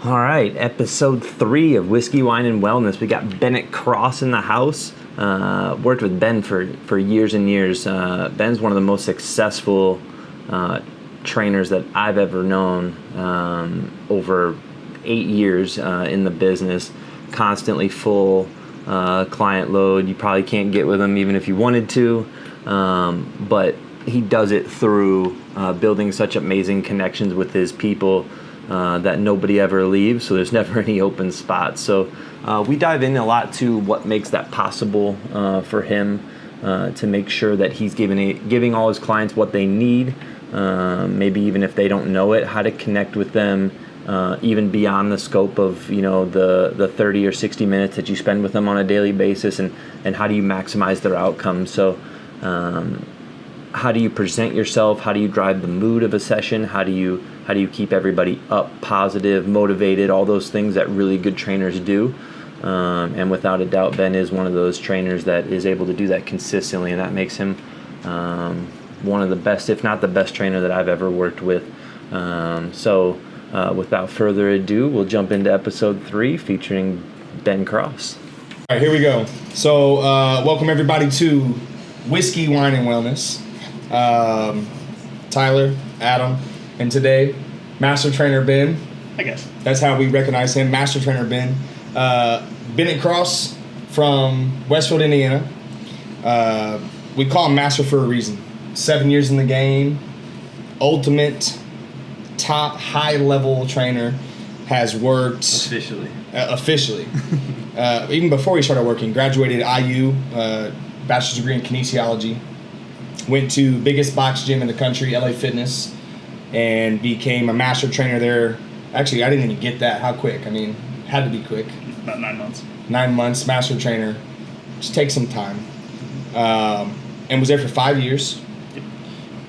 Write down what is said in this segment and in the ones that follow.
All right, episode 3 of Whiskey, Wine, and Wellness. We got Bennett Cross in the house. Worked with Ben for years and years. Ben's one of the most successful trainers that I've ever known. Over 8 years in the business, constantly full client load. You probably can't get with him even if you wanted to, but he does it through building such amazing connections with his people that nobody ever leaves, so there's never any open spots. So we dive in a lot to what makes that possible for him to make sure that he's giving all his clients what they need, maybe even if they don't know it, how to connect with them even beyond the scope of the 30 or 60 minutes that you spend with them on a daily basis, and how do you maximize their outcomes. So how do you present yourself? How do you drive the mood of a session? How do you keep everybody up, positive, motivated, all those things that really good trainers do? And without a doubt, Ben is one of those trainers that is able to do that consistently, and that makes him one of the best, if not the best trainer that I've ever worked with. So without further ado, we'll jump into episode 3 featuring Ben Cross. All right, here we go. So welcome everybody to Whiskey, Wine, and Wellness. Tyler, Adam, and today, Master Trainer Ben. I guess. That's how we recognize him, Master Trainer Ben. Bennett Cross from Westfield, Indiana. We call him Master for a reason. 7 years in the game, ultimate, top, high-level trainer, has worked... Officially. Even before he started working, graduated IU, bachelor's degree in kinesiology. Went to biggest box gym in the country, LA Fitness, and became a master trainer there. Actually, I didn't even get that. How quick? I mean, had to be quick. About 9 months. 9 months, master trainer. Just take some time. And was there for 5 years.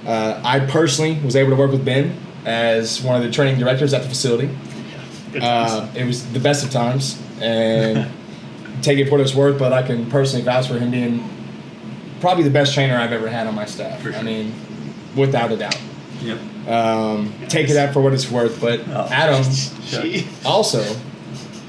I personally was able to work with Ben as one of the training directors at the facility. Good times. It was the best of times, and take it for what it's worth, but I can personally vouch for him being probably the best trainer I've ever had on my staff. For sure. I mean, without a doubt. Yep. Take it out for what it's worth. But Adam, also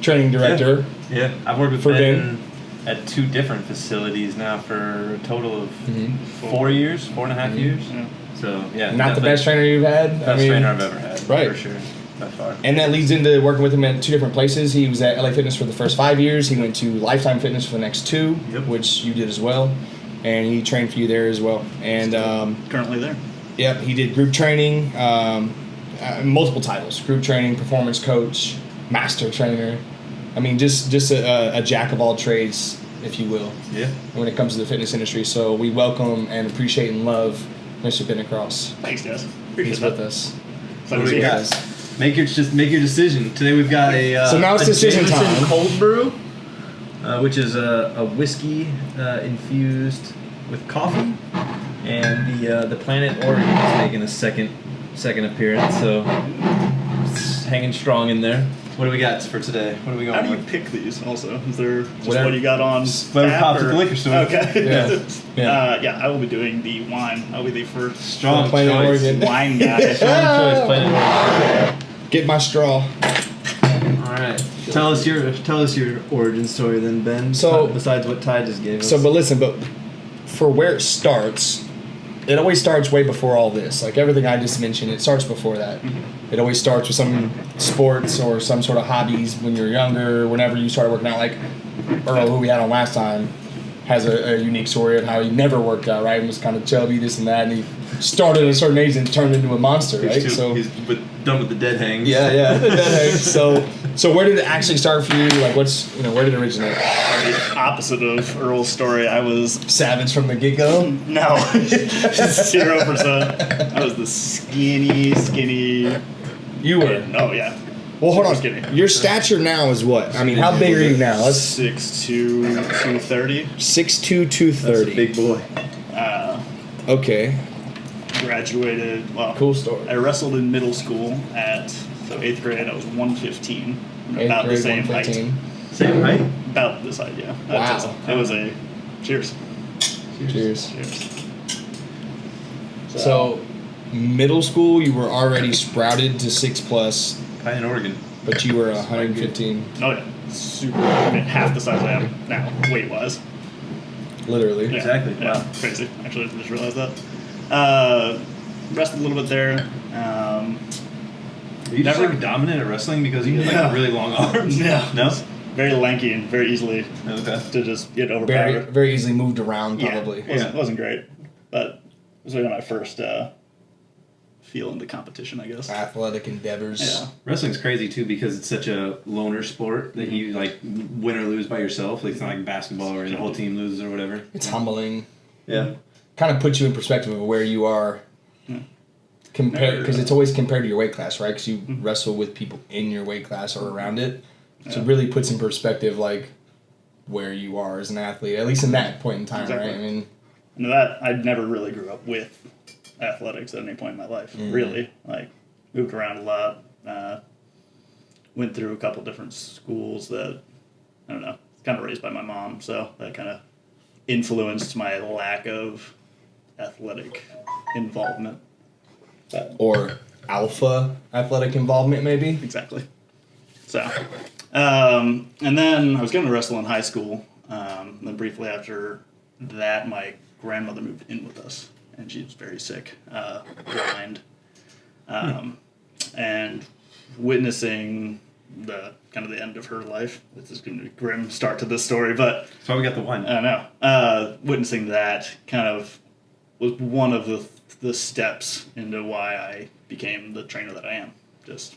training director. Yeah, I've worked with for Ben at 2 different facilities now for a total of 4 years, 4.5 years. Yeah. So yeah, Not the best trainer you've had. Best trainer I've ever had, right. For sure, by far. And that leads into working with him at 2 different places. He was at LA Fitness for the first 5 years. He went to Lifetime Fitness for the next 2, which you did as well. And he trained for you there as well. And currently there. Yep, he did group training, multiple titles: group training, performance coach, master trainer. I mean, just a jack of all trades, if you will. Yeah. When it comes to the fitness industry, so we welcome and appreciate and love Mr. Bennett Cross. Thanks, guys. Appreciate He's that. with us. Glad to see you guys. Make your decision. Today we've got a So now it's decision Jameson time. cold brew, which is a whiskey infused with coffee, and the Planet Oregon is making a second appearance, so it's hanging strong in there. What do we got for today? What are we going How do you with? pick these also? Is there just Whatever. what you got on Whatever tap pops at or- the liquor store. Okay. Yeah. I will be doing the wine. I'll be the first Strong Planet choice. Oregon. wine guy. Strong choice. Planet Oregon. Get my straw. All right. Tell us your origin story then, Ben. So- besides what Ty just gave us. So, but listen, for where it starts, it always starts way before all this. Like everything I just mentioned, it starts before that. Mm-hmm. It always starts with some sports or some sort of hobbies when you're younger, whenever you started working out. Like Earl, who we had on last time, has a unique story of how he never worked out, right? And was kind of chubby, this and that, and he started at a certain age and turned into a monster, right? he's done with the dead hangs. Yeah. So where did it actually start for you? Like, where did it originate? The opposite of Earl's story. I was Savage from the get-go? no 0%. I was the skinny. You were. Oh yeah. Well, hold on. Just kidding. Your stature now is what? I mean, how big are you now? Let's 6'2", 230. 6'2", 230. That's a big boy. Okay. Graduated. Well, Cool story. I wrestled in middle school at 8th grade. I was 115. Eighth About grade, the same height. 115. Same height? About this height, yeah. Wow. It was a cheers. Cheers. Cheers. So, middle school, you were already sprouted to 6+. in Oregon. But you were 115, Oh yeah, super. I mean, half the size I am now, weight wise. literally. Yeah, Exactly. Yeah, Wow. crazy. Actually, I just realized that. Rested a little bit there. Are you just Never- like dominant at wrestling because you have Yeah. like really long arms? Yeah. No? Very lanky and very easily Okay. to just get Very, overpowered. very easily moved around, Yeah, probably. wasn't great, but it was when I first feel into competition, I guess. Athletic endeavors. Yeah. Wrestling's crazy too because it's such a loner sport that you like win or lose by yourself. Like it's not like basketball where the whole team loses or whatever. It's humbling. Yeah. Kind of puts you in perspective of where you are. Compared, because it's always compared to your weight class, right? Because you wrestle with people in your weight class or around it, so it really puts in perspective like where you are as an athlete, at least in that point in time, Exactly. right? I mean, And that I never really grew up with athletics at any point in my life. Really, like moved around a lot. Went through a couple different schools that I don't know. Kind of raised by my mom, so that kind of influenced my lack of athletic involvement. or alpha athletic involvement, maybe. Exactly. So, and then I was going to wrestle in high school. Then briefly after that, my grandmother moved in with us, and she was very sick, blind, and witnessing the kind of the end of her life. This is going to be a grim start to this story, but That's why we got the wine. I don't know. Witnessing that kind of was one of the steps into why I became the trainer that I am. Just.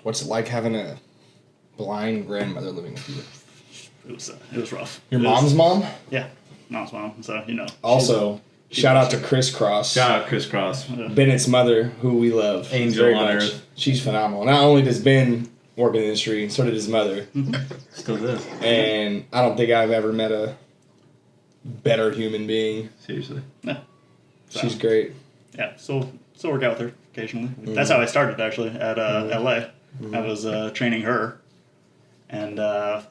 What's it like having a blind grandmother living with you? It was rough. Your It was- mom's mom? Yeah, mom's mom. So Also, shout out to Chris Cross. Shout out Chris Cross. Bennett's mother, who we love. Angel very on much. earth. She's phenomenal. Not only does Ben work in the industry, so did his mother. Still does. And I don't think I've ever met a better human being. Seriously. Yeah. So, She's great. yeah. Still work out with her occasionally. That's how I started actually at LA. I was training her, and that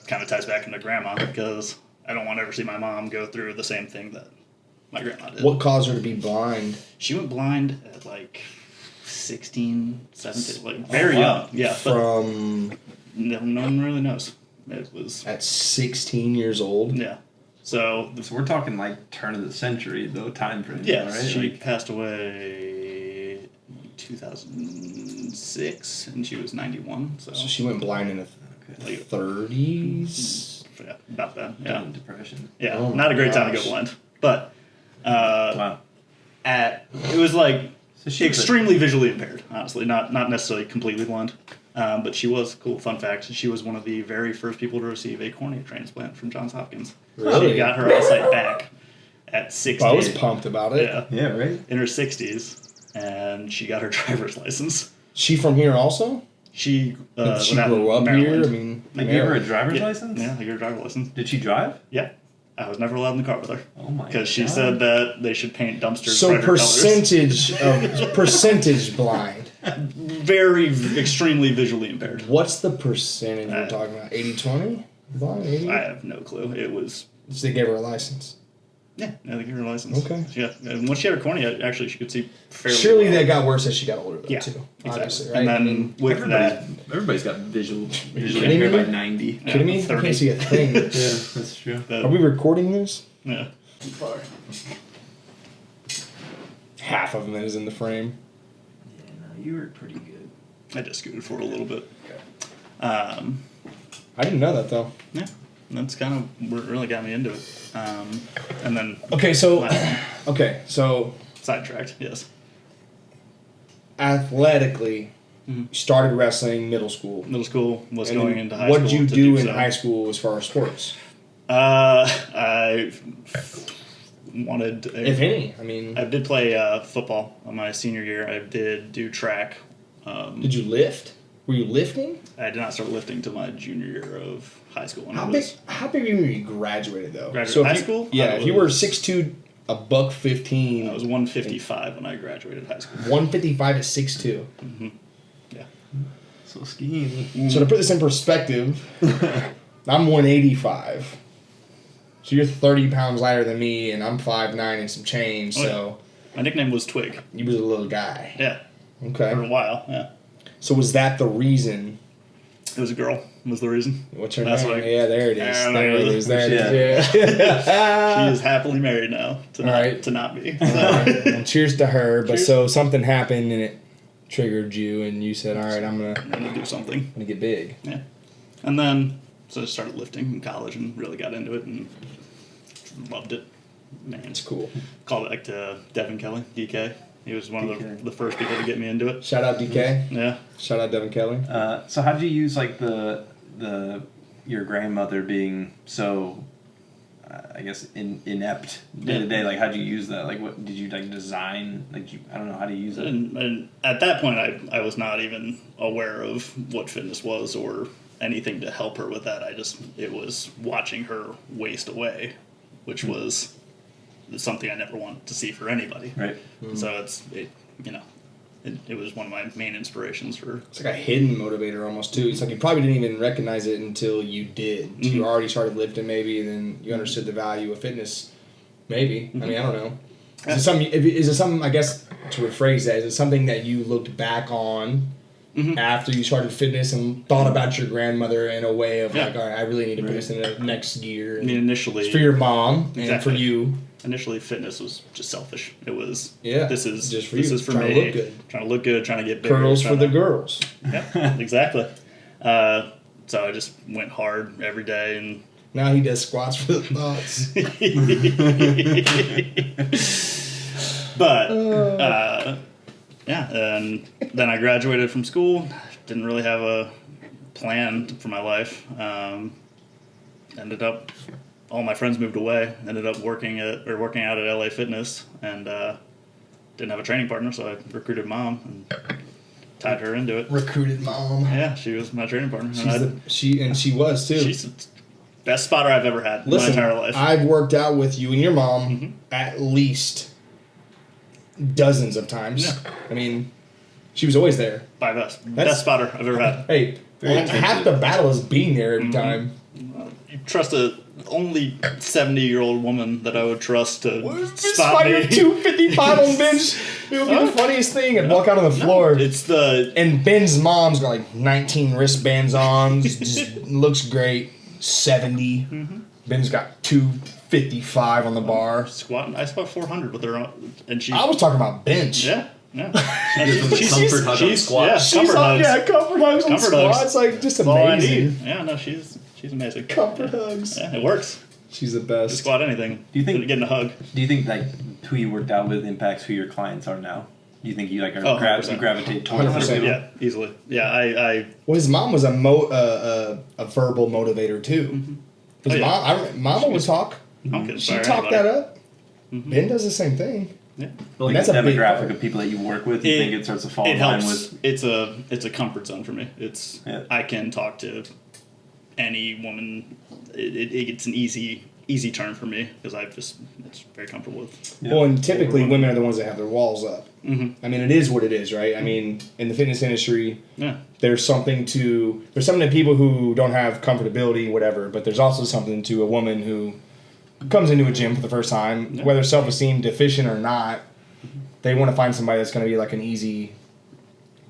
kind of ties back into grandma because I don't want to ever see my mom go through the same thing that my grandma did. What caused her to be blind? She went blind at like 16, 17, like very wow. young. Yeah, but From no one really knows. It was at 16 years old? yeah. So So we're talking like turn of the century though time frame. yes, Right? she Like, passed away in 2006, and she was 91. So, So she went blind in the like, 30s? yeah, about that. down Yeah, in depression. yeah. Oh Not a great time to gosh. go blind, but Wow. it was like So she was extremely visually impaired. Honestly, not necessarily completely blind. But she was, cool fun fact, she was one of the very first people to receive a cornea transplant from Johns Hopkins. Really? She got her eyesight back at 60. I was pumped about it. Yeah, Yeah, right? in her 60s, and she got her driver's license. She from here also? She Did she went out grow in up here? I Maryland. mean, They gave her a Maryland. driver's Yeah. license? Yeah, I got her driver's license. Did she drive? Yeah, I was never allowed in the car with her Oh my because she God. said that they should paint dumpsters. So brighter colors. percentage blind. Very extremely visually impaired. What's the percentage we're Uh, talking about? 80-20? Blind, 80? I have no clue. It was So they gave her a license. yeah, they gave her a license. Okay. Yeah, and once she had her cornea, actually, she could see fairly. Surely well. that got worse as she got older, though, Yeah, too. exactly. Obviously, right? And I then mean, with that, Everybody's got visual kidding impaired me? by 90. kidding me? I 30. can't see a thing. Yeah, that's true. Are we recording this? yeah. Half of it is in the frame. Yeah, no, you were pretty good. I just scooted forward a little bit. I didn't know that, though. Yeah, that's kind of what really got me into it. And then Okay, so last- sidetracked. Yes, athletically, you started wrestling middle school. middle school was And going then into high what school. did you to do in so. high school as far as sports? I wanted. If any. I mean, I did play football on my senior year. I did do track. did you lift? Were you lifting? I did not start lifting till my junior year of high school. And How I big? was, How big were you when you graduated, though? Graduated if high you- school? Yeah, I if you were was- 6'2", a buck 15, I was 155 when I graduated high school. 155 at 6'2". Yeah. So skinny. So to put this in perspective, I'm 185. So you're 30 pounds lighter than me, and I'm 5'9" and some change. Oh, yeah. So My nickname was Twig. you was a little guy. Yeah. Okay. for a while. Yeah, So was that the reason? it was a girl. Was the reason. What's her That's name? like- Yeah, there it is. Yeah, There it like- is. There it is. Yeah. She is happily married now to not, Alright. to not be. Well, cheers to her. But Cheers. so something happened and it triggered you, and you said, "All right, I'm I'm gonna do something. gonna get big." Yeah, and then so I started lifting in college and really got into it and loved it. Man, It's cool. called back to Devin Kelly, DK. He was one of DK. the first people to get me into it. Shout out DK. Yeah. Shout out Devin Kelly. So how did you use like the your grandmother being so I guess inept day to day? Like how'd you use that? Like what did you like design? Like I don't know how to use it. And at that point, I was not even aware of what fitness was or anything to help her with that. It was watching her waste away, which was something I never wanted to see for anybody. Right. So it was one of my main inspirations for. It's like a hidden motivator almost too. It's like you probably didn't even recognize it until you did. Until you already started lifting maybe, and then you understood the value of fitness. Maybe. I mean, I don't know. Is it something? I guess to rephrase that, is it something that you looked back on after you started fitness and thought about your grandmother in a way of like, all right, I really need to put this in the next gear. I mean, initially, It's for your mom and Exactly. for you. initially fitness was just selfish. It was Yeah, This is just for this you. is for Trying to me. look good. Trying to look good. Trying to get bigger. Curls for trying the to- girls. Yeah, exactly. So I just went hard every day and. Now he does squats for the thoughts. But yeah, and then I graduated from school. Didn't really have a plan for my life. Ended up, all my friends moved away. Ended up working out at LA Fitness, and didn't have a training partner, so I recruited mom and tied her into it. Recruited mom. Yeah, she was my training partner. She was too. She's the best spotter I've ever had Listen, in my entire life. I've worked out with you and your mom at least dozens of times. Yeah. I mean, she was always there. By best spotter I've ever had. Hey, half the battle is being there every time. You trust a only 70-year-old woman that I would trust to spot Spot me. your 255 on bench. It would be the funniest thing. And walk out on the floor. It's the And Ben's mom's got like 19 wristbands on. Just looks great. 70. Ben's got 255 on the bar. squat. I squat 400 with her, and she. I was talking about bench. Yeah. Yeah. Comfort hug on squat. Yeah, She's comfort on, hugs. yeah, comfort hugs on Comfort hugs. squats. Like, just That's all I amazing. need. Yeah, no, she's amazing. Comfort hugs. Yeah, it works. She's the To best. squat anything. Do you think- getting a hug? Do you think like who you worked out with impacts who your clients are now? Do you think you like are Oh, 100%. you gravitate towards 100%. those people? Yeah, easily. Yeah, I Well, his mom was a verbal motivator too. His Oh, yeah. Mama would talk. don't get She inspired talked anybody. that up. Ben does the same thing. Yeah. But like That's the a big demographic part. of people that you work with, you It- think it starts to fall It in line helps. with. It's a comfort zone for me. Yeah. I can talk to any woman. It's an easy turn for me because it's very comfortable with. Yeah. Well, and typically women are the ones that have their walls up. I mean, it is what it is, right? I mean, in the fitness industry, Yeah. there's something to people who don't have comfortability, whatever. But there's also something to a woman who comes into a gym for the first time, whether self-esteem deficient or not. They want to find somebody that's going to be like an easy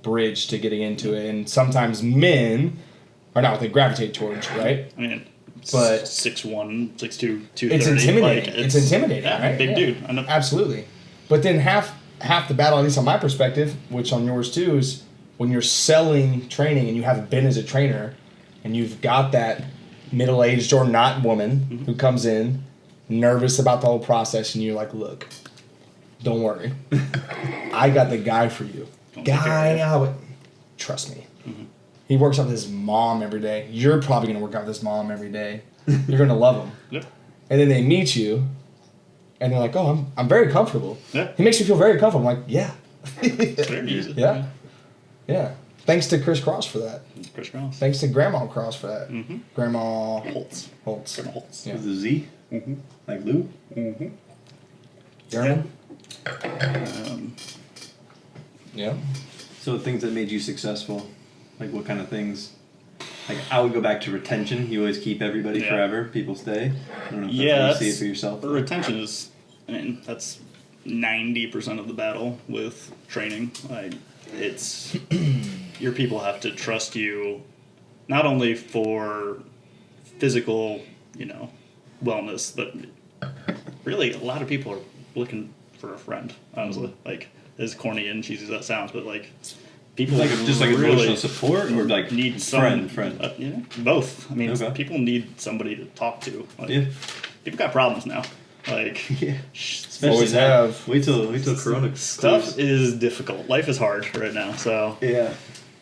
bridge to getting into it. And sometimes men are not what they gravitate towards, right? I mean, But- 6'1", 6'2", 230. It's intimidating. Like, It's intimidating, yeah, right? Big Yeah. dude. I know. Absolutely. But then half the battle, at least on my perspective, which on yours too, is when you're selling training and you have been as a trainer and you've got that middle-aged or not woman who comes in nervous about the whole process and you're like, look, don't worry. I got the guy for you. Don't take care Guy, of you. I would- trust me. He works out with his mom every day. You're probably going to work out with his mom every day. You're going to love him. Yep. And then they meet you, and they're like, "Oh, I'm very comfortable." Yeah. He makes me feel very comfortable. I'm like, "Yeah, Very easy. yeah, yeah." Thanks to Chris Cross for that. Chris Cross. Thanks to Grandma Cross for that. Grandma Holtz. Holtz. Grandma Holtz. Yeah. With a Z? Like Lou? Grandma. Yeah. So things that made you successful, like what kind of things? Like I would go back to retention. You always keep everybody Yeah. forever. People stay. I don't know if Yeah, that's how you see it that's- for yourself. Retention is, I mean, that's 90% of the battle with training. it's your people have to trust you, not only for physical, wellness, but really a lot of people are looking for a friend. Honestly, like as corny and cheesy as that sounds, but like people just like really emotional support or like need friend. both. I mean, Okay. people need somebody to talk to. Like, Yeah. people got problems now. Like, Yeah. Always have. Wait till Corona stuff is difficult. Life is hard right now. So Yeah.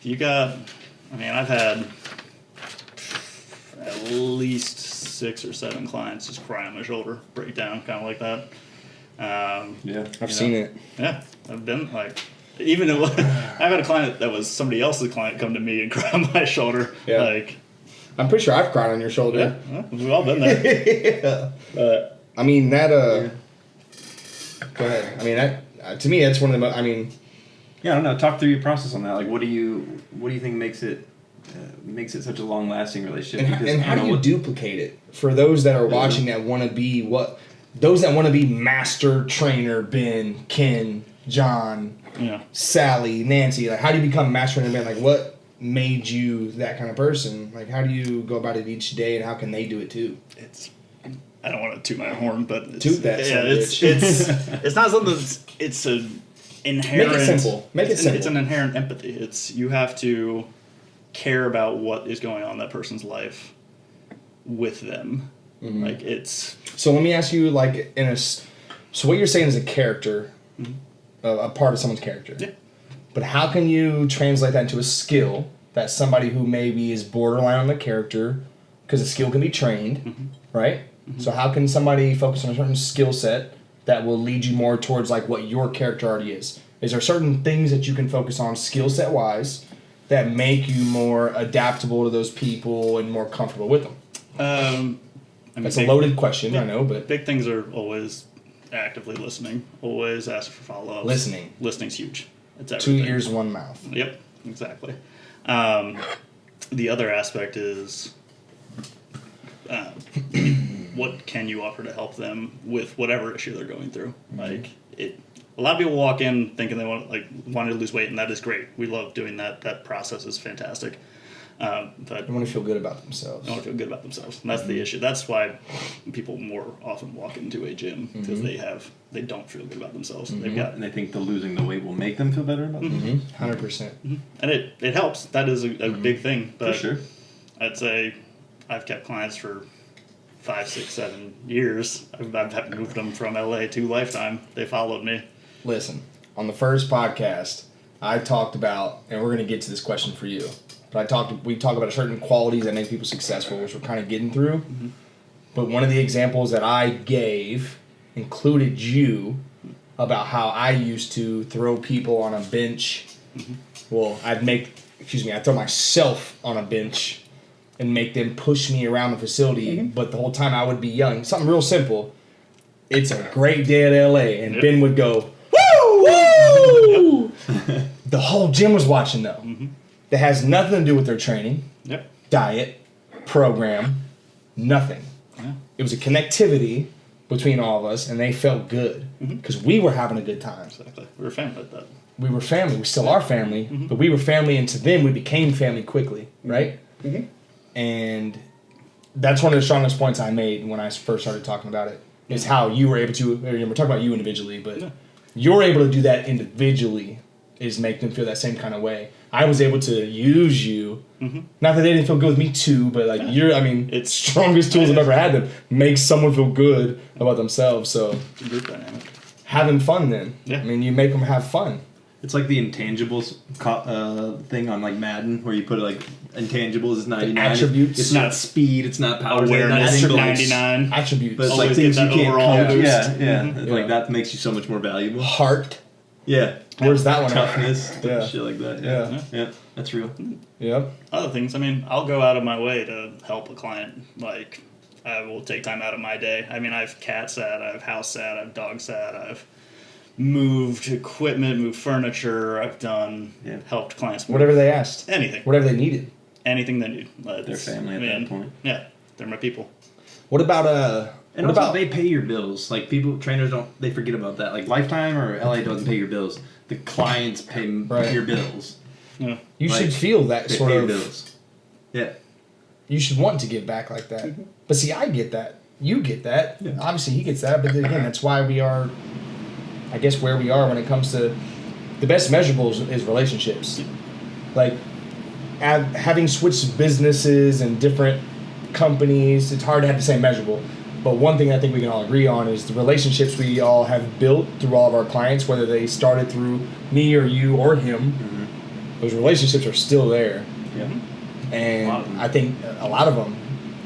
I've had at least 6 or 7 clients just cry on my shoulder, break down, kind of like that. Yeah. I've seen it. Yeah, I've been like, even I've had a client that was somebody else's client come to me and cry on my shoulder. Yeah. Like, I'm pretty sure I've cried on your shoulder. yeah, we've all been there. Yeah. I mean that. Go ahead. I mean that. To me, that's one of the. Yeah, I don't know. Talk through your process on that. Like, what do you think makes it such a long lasting relationship? And how do you duplicate it for those that are watching that want to be those that want to be master trainer Ben, Ken, John, Sally, Nancy? Like, how do you become master trainer Ben? Like, what made you that kind of person? Like, how do you go about it each day, and how can they do it too? I don't want to toot my horn, but Toot that son of a bitch. it's not something it's an inherent. Make it simple. It's an inherent empathy. It's you have to care about what is going on in that person's life with them. Mm-hmm. Like it's. So let me ask you, like, so what you're saying is a character, a part of someone's character. Yeah. But how can you translate that into a skill that somebody who maybe is borderline on the character, because a skill can be trained, right? Mm-hmm. So how can somebody focus on a certain skill set that will lead you more towards like what your character already is? Is there certain things that you can focus on skill set wise that make you more adaptable to those people and more comfortable with them? That's a loaded question, I know, but big things are always actively listening, always ask for follow-ups. Listening's huge. It's everything. 2 ears, 1 mouth. Yep, exactly. The other aspect is what can you offer to help them with whatever issue they're going through. Like a lot of people walk in thinking they want to lose weight, and that is great. We love doing that. That process is fantastic. But They want to feel good about themselves. they want to feel good about themselves, and that's the issue. That's why people more often walk into a gym, because they don't feel good about themselves. They've got, and they think the losing the weight will make them feel better about themselves. 100%. and it helps. That is a big thing. But For sure. I'd say I've kept clients for 5, 6, 7 years. I've moved them from LA to Lifetime. They followed me. Listen, on the first podcast, I talked about, and we're going to get to this question for you, but we talk about certain qualities that make people successful, which we're kind of getting through. Mm-hmm. But one of the examples that I gave included you about how I used to throw people on a bench. Mm-hmm. Well, I'd throw myself on a bench and make them push me around the facility, but the whole time I would be yelling. Something real simple. It's a great day at LA, and Ben would go, woo, woo! The whole gym was watching, though. Mm-hmm. That has nothing to do with their training, diet, program, nothing. Yeah. It was a connectivity between all of us, and they felt good because we were having a good time. Exactly. We were family like that. We were family. We still are family, but we were family, and to them, we became family quickly, right? Mm-hmm. And that's one of the strongest points I made when I first started talking about it, is how you were able to, we're talking about you individually, but you're able to do that individually is make them feel that same kind of way. I was able to use you, not that they didn't feel good with me too, but like it's strongest tools I've ever had to make someone feel good about themselves. So it's a group dynamic. Having fun then. Yeah. I mean, you make them have fun. It's like the intangibles thing on like Madden, where you put like intangibles is 99. The attributes. It's not speed. It's not power. Awareness 99. Attributes. But it's Always like things you get that can't overall conquer. boost. Yeah. Like that makes you so much more valuable. Heart. Yeah. Where's that one? Toughness. Yeah. Shit like that. Yeah. That's real. Yep. Other things. I mean, I'll go out of my way to help a client. Like, I will take time out of my day. I mean, I've cat sat, I've house sat, I've dog sat, I've moved equipment, moved furniture. I've done helped clients move. Whatever they asked. Anything. Whatever they needed. Anything they need. Their family at that point. Yeah, they're my people. What about And what also, they pay your bills. Like trainers they forget about that. Like Lifetime or LA doesn't pay your bills. the clients pay your bills. Yeah. You Like, should feel that They sort pay your of. bills. Yeah. You should want to give back like that. But see, I get that. You get that. Yeah. Obviously, he gets that. But then again, that's why we are, I guess, where we are when it comes to the best measurables is relationships. Like, having switched businesses and different companies, it's hard to have the same measurable. But one thing I think we can all agree on is the relationships we all have built through all of our clients, whether they started through me or you or him, those relationships are still there. Yeah. And I think a lot of them,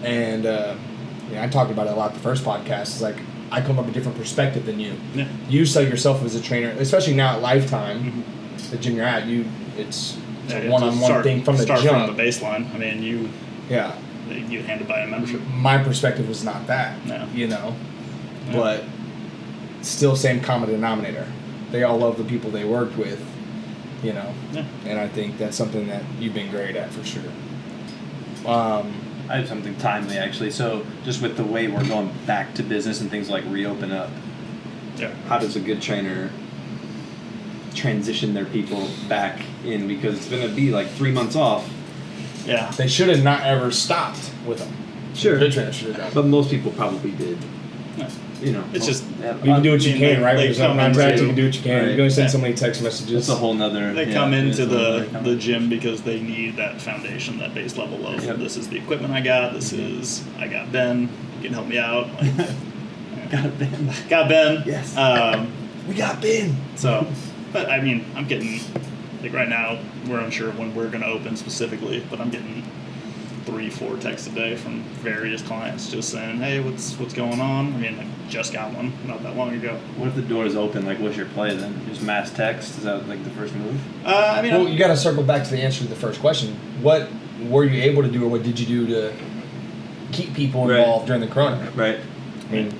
and I talked about it a lot the first podcast, is like I come up a different perspective than you. Yeah. You sell yourself as a trainer, especially now at Lifetime, the gym you're at, it's a one-on-one thing from the start jump. from the baseline. I mean, you get handed by a membership. My perspective was not that, No. But still same common denominator. They all love the people they worked with, Yeah. and I think that's something that you've been great at for sure. I have something timely actually. So just with the way we're going back to business and things like reopen up, Yeah. how does a good trainer transition their people back in? Because it's going to be like 3 months off. Yeah. They should have not ever stopped with them. Sure. Good trainer should have done. But most people probably did. Yeah. It's just- You can do what you can, right? They There's no come contract, into- you can do what you can. Right. You're going to send Yeah. so many text messages. It's a whole nother. They come into it's a whole the nother gym because they need that foundation, that base level of Yep. this is the equipment I got. This is I got Ben. You can help me out. Like, Got Ben. got Ben. Yes. We got Ben. So, but I mean, I'm getting like right now we're unsure when we're going to open specifically, but I'm getting 3-4 texts a day from various clients just saying, "Hey, what's going on?" I mean, I just got one not that long ago. What if the door's open? Like, what's your play then? Just mass text? Is that like the first move? I mean, Well, you got to circle back to the answer to the first question. What were you able to do, or what did you do to keep people Right. involved during the corona? Right. I mean,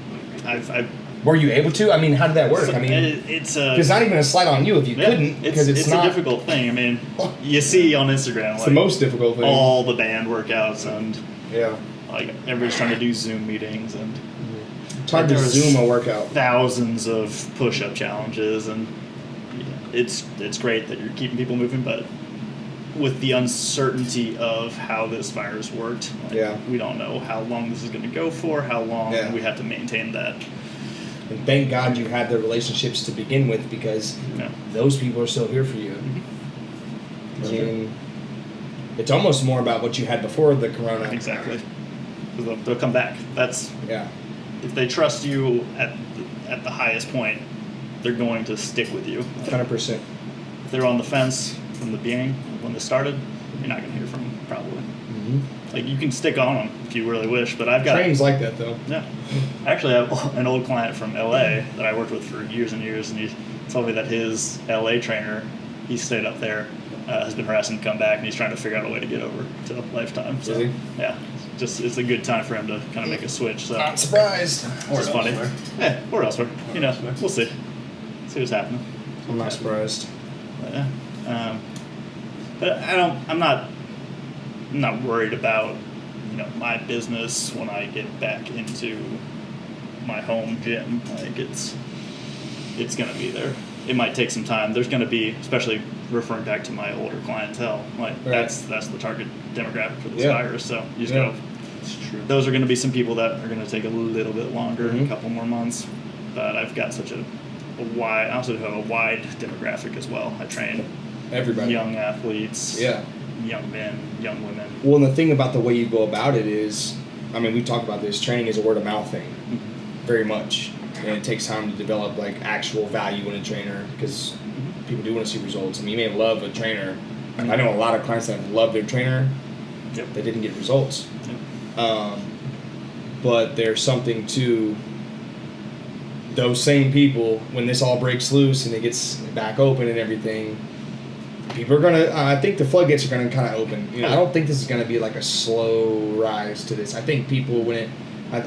I've were you able to? I mean, how did that work? I mean, it's a it's not even a slight on you if you yeah, couldn't, because it's a not. difficult thing. I mean, you see on Instagram It's like the most difficult thing. all the band workouts and Yeah. like everybody's trying to do Zoom meetings and It's hard to There was- Zoom a workout. thousands of push-up challenges, and it's great that you're keeping people moving, but with the uncertainty of how this virus worked, like, we don't know how long this is going to go for, how long Yeah. we have to maintain that. And thank God you had the relationships to begin with, because Yeah. those people are still here for you. I mean, it's almost more about what you had before the corona. Exactly. 'Cause they'll come back. That's Yeah. if they trust you at the highest point, they're going to stick with you. 100%. If they're on the fence from the beginning, when they started, you're not going to hear from them, probably. Mm-hmm. Like, you can stick on them if you really wish, but I've got... Training's like that, though. Yeah. I actually have an old client from LA that I worked with for years and years, and he told me that his LA trainer, he stayed up there, has been harassing him to come back, and he's trying to figure out a way to get over to Lifetime. So, Is he? yeah. It's a good time for him to kind of make a switch. So Not surprised. it's funny. elsewhere. Yeah, or elsewhere. You know, we'll see. See what's happening. I'm not surprised. But, yeah. But I'm not worried about, my business when I get back into my home gym. Like it's gonna be there. It might take some time. There's gonna be, especially referring back to my older clientele, like Right. that's the target demographic for this Yeah. virus. So you just Yeah. gotta, those are gonna be some people that are gonna take a little bit longer, Mhm. a couple more months. But I've got such a wide, I also have a wide demographic as well. I train Everybody. young athletes, Yeah. young men, young women. Well, and the thing about the way you go about it is, I mean, we talk about this, training is a word of mouth thing, very much. And it takes time to develop, like, actual value in a trainer, because people do want to see results. I mean, you may love a trainer. I know a lot of clients that love their trainer, Yep. they didn't get results. Yep. But there's something to those same people, when this all breaks loose and it gets back open and everything, people are gonna. I think the floodgates are gonna kind of open. I don't think this is gonna be like a slow rise to this. I think people, when it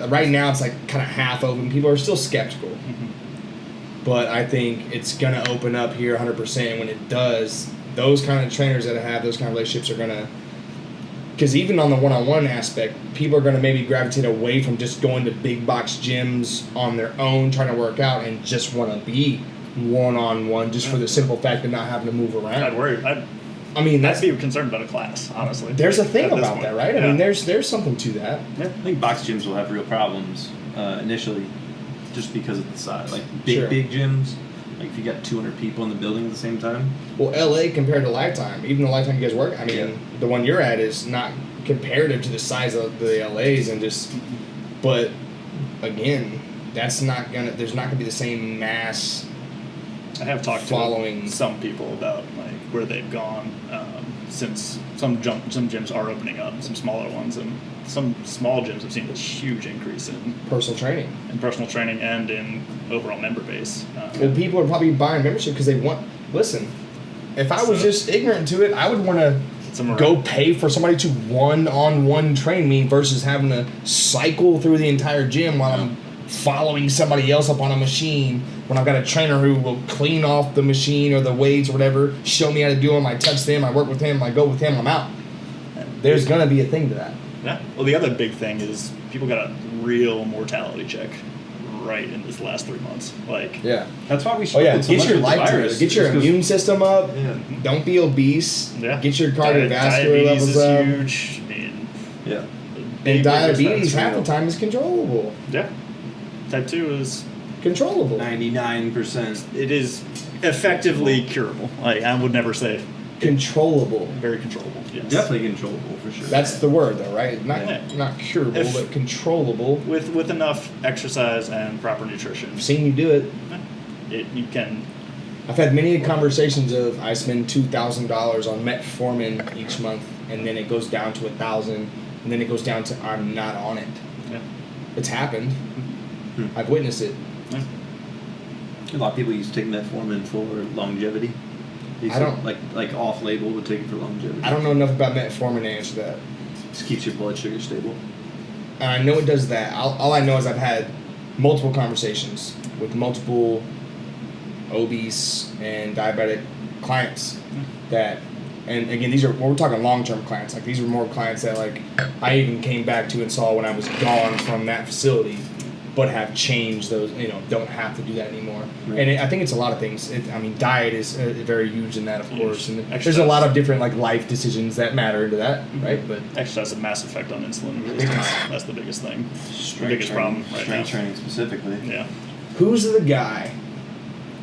right now it's like kind of half open. People are still skeptical, but I think it's gonna open up here 100%. When it does, those kind of trainers that have those kind of relationships are gonna. Because even on the one-on-one aspect, people are going to maybe gravitate away from just going to big box gyms on their own, trying to work out, and just want to be one-on-one just for the simple fact of not having to move around. I'd worry. I mean, I'd be concerned about a class, honestly. there's a thing at this about point. that, right? Yeah. I mean, there's something to that. I think box gyms will have real problems initially, just because of the size. Like big gyms, like if you got 200 people in the building at the same time. Well, LA compared to Lifetime, even the Lifetime you guys work, I mean, the one you're at is not comparative to the size of the LAs and just, but again, there's not gonna be the same mass. I have talked following to some people about like where they've gone since some gyms are opening up, some smaller ones, and some small gyms have seen a huge increase in personal training and in overall member base. Well, people are probably buying membership because they want. Listen, if I was just ignorant to it, I would want to go pay for somebody to one-on-one train me versus having to cycle through the entire gym while I'm following somebody else up on a machine when I've got a trainer who will clean off the machine or the weights or whatever, show me how to do them, I touch them, I work with him, I go with him, I'm out. There's going to be a thing to that. Yeah. Well, the other big thing is people got a real mortality check right in this last 3 months. Like, yeah, that's why we should get your life together, get your immune system up, don't be obese, get your cardiovascular levels up. Diabetes is huge. I mean, yeah. And diabetes half the time is controllable. Yeah. Type 2 is controllable. 99%. It is effectively curable. Like, I would never say controllable. Very controllable. Yes. Definitely controllable for sure. That's the word, though, right? Not curable, but controllable. With enough exercise and proper nutrition. I've seen you do it. You can. I've had many conversations of I spend $2,000 on metformin each month, and then it goes down to $1,000, and then it goes down to I'm not on it. Yeah. It's happened. I've witnessed it. Yeah. A lot of people used to take metformin for longevity. I don't like off label would take it for longevity. I don't know enough about metformin to answer that. Just keeps your blood sugar stable. And I know it does that. All I know is I've had multiple conversations with multiple obese and diabetic clients that, and again, we're talking long-term clients. Like, these are more clients that, like, I even came back to and saw when I was gone from that facility, but have changed those, don't have to do that anymore. Right. And I think it's a lot of things. Diet is very huge in that, of course. And there's a lot of different, like, life decisions that matter into that, right? But exercise has a massive effect on insulin resistance. That's the biggest thing. The biggest problem right now. Strength training specifically. Yeah. Who's the guy?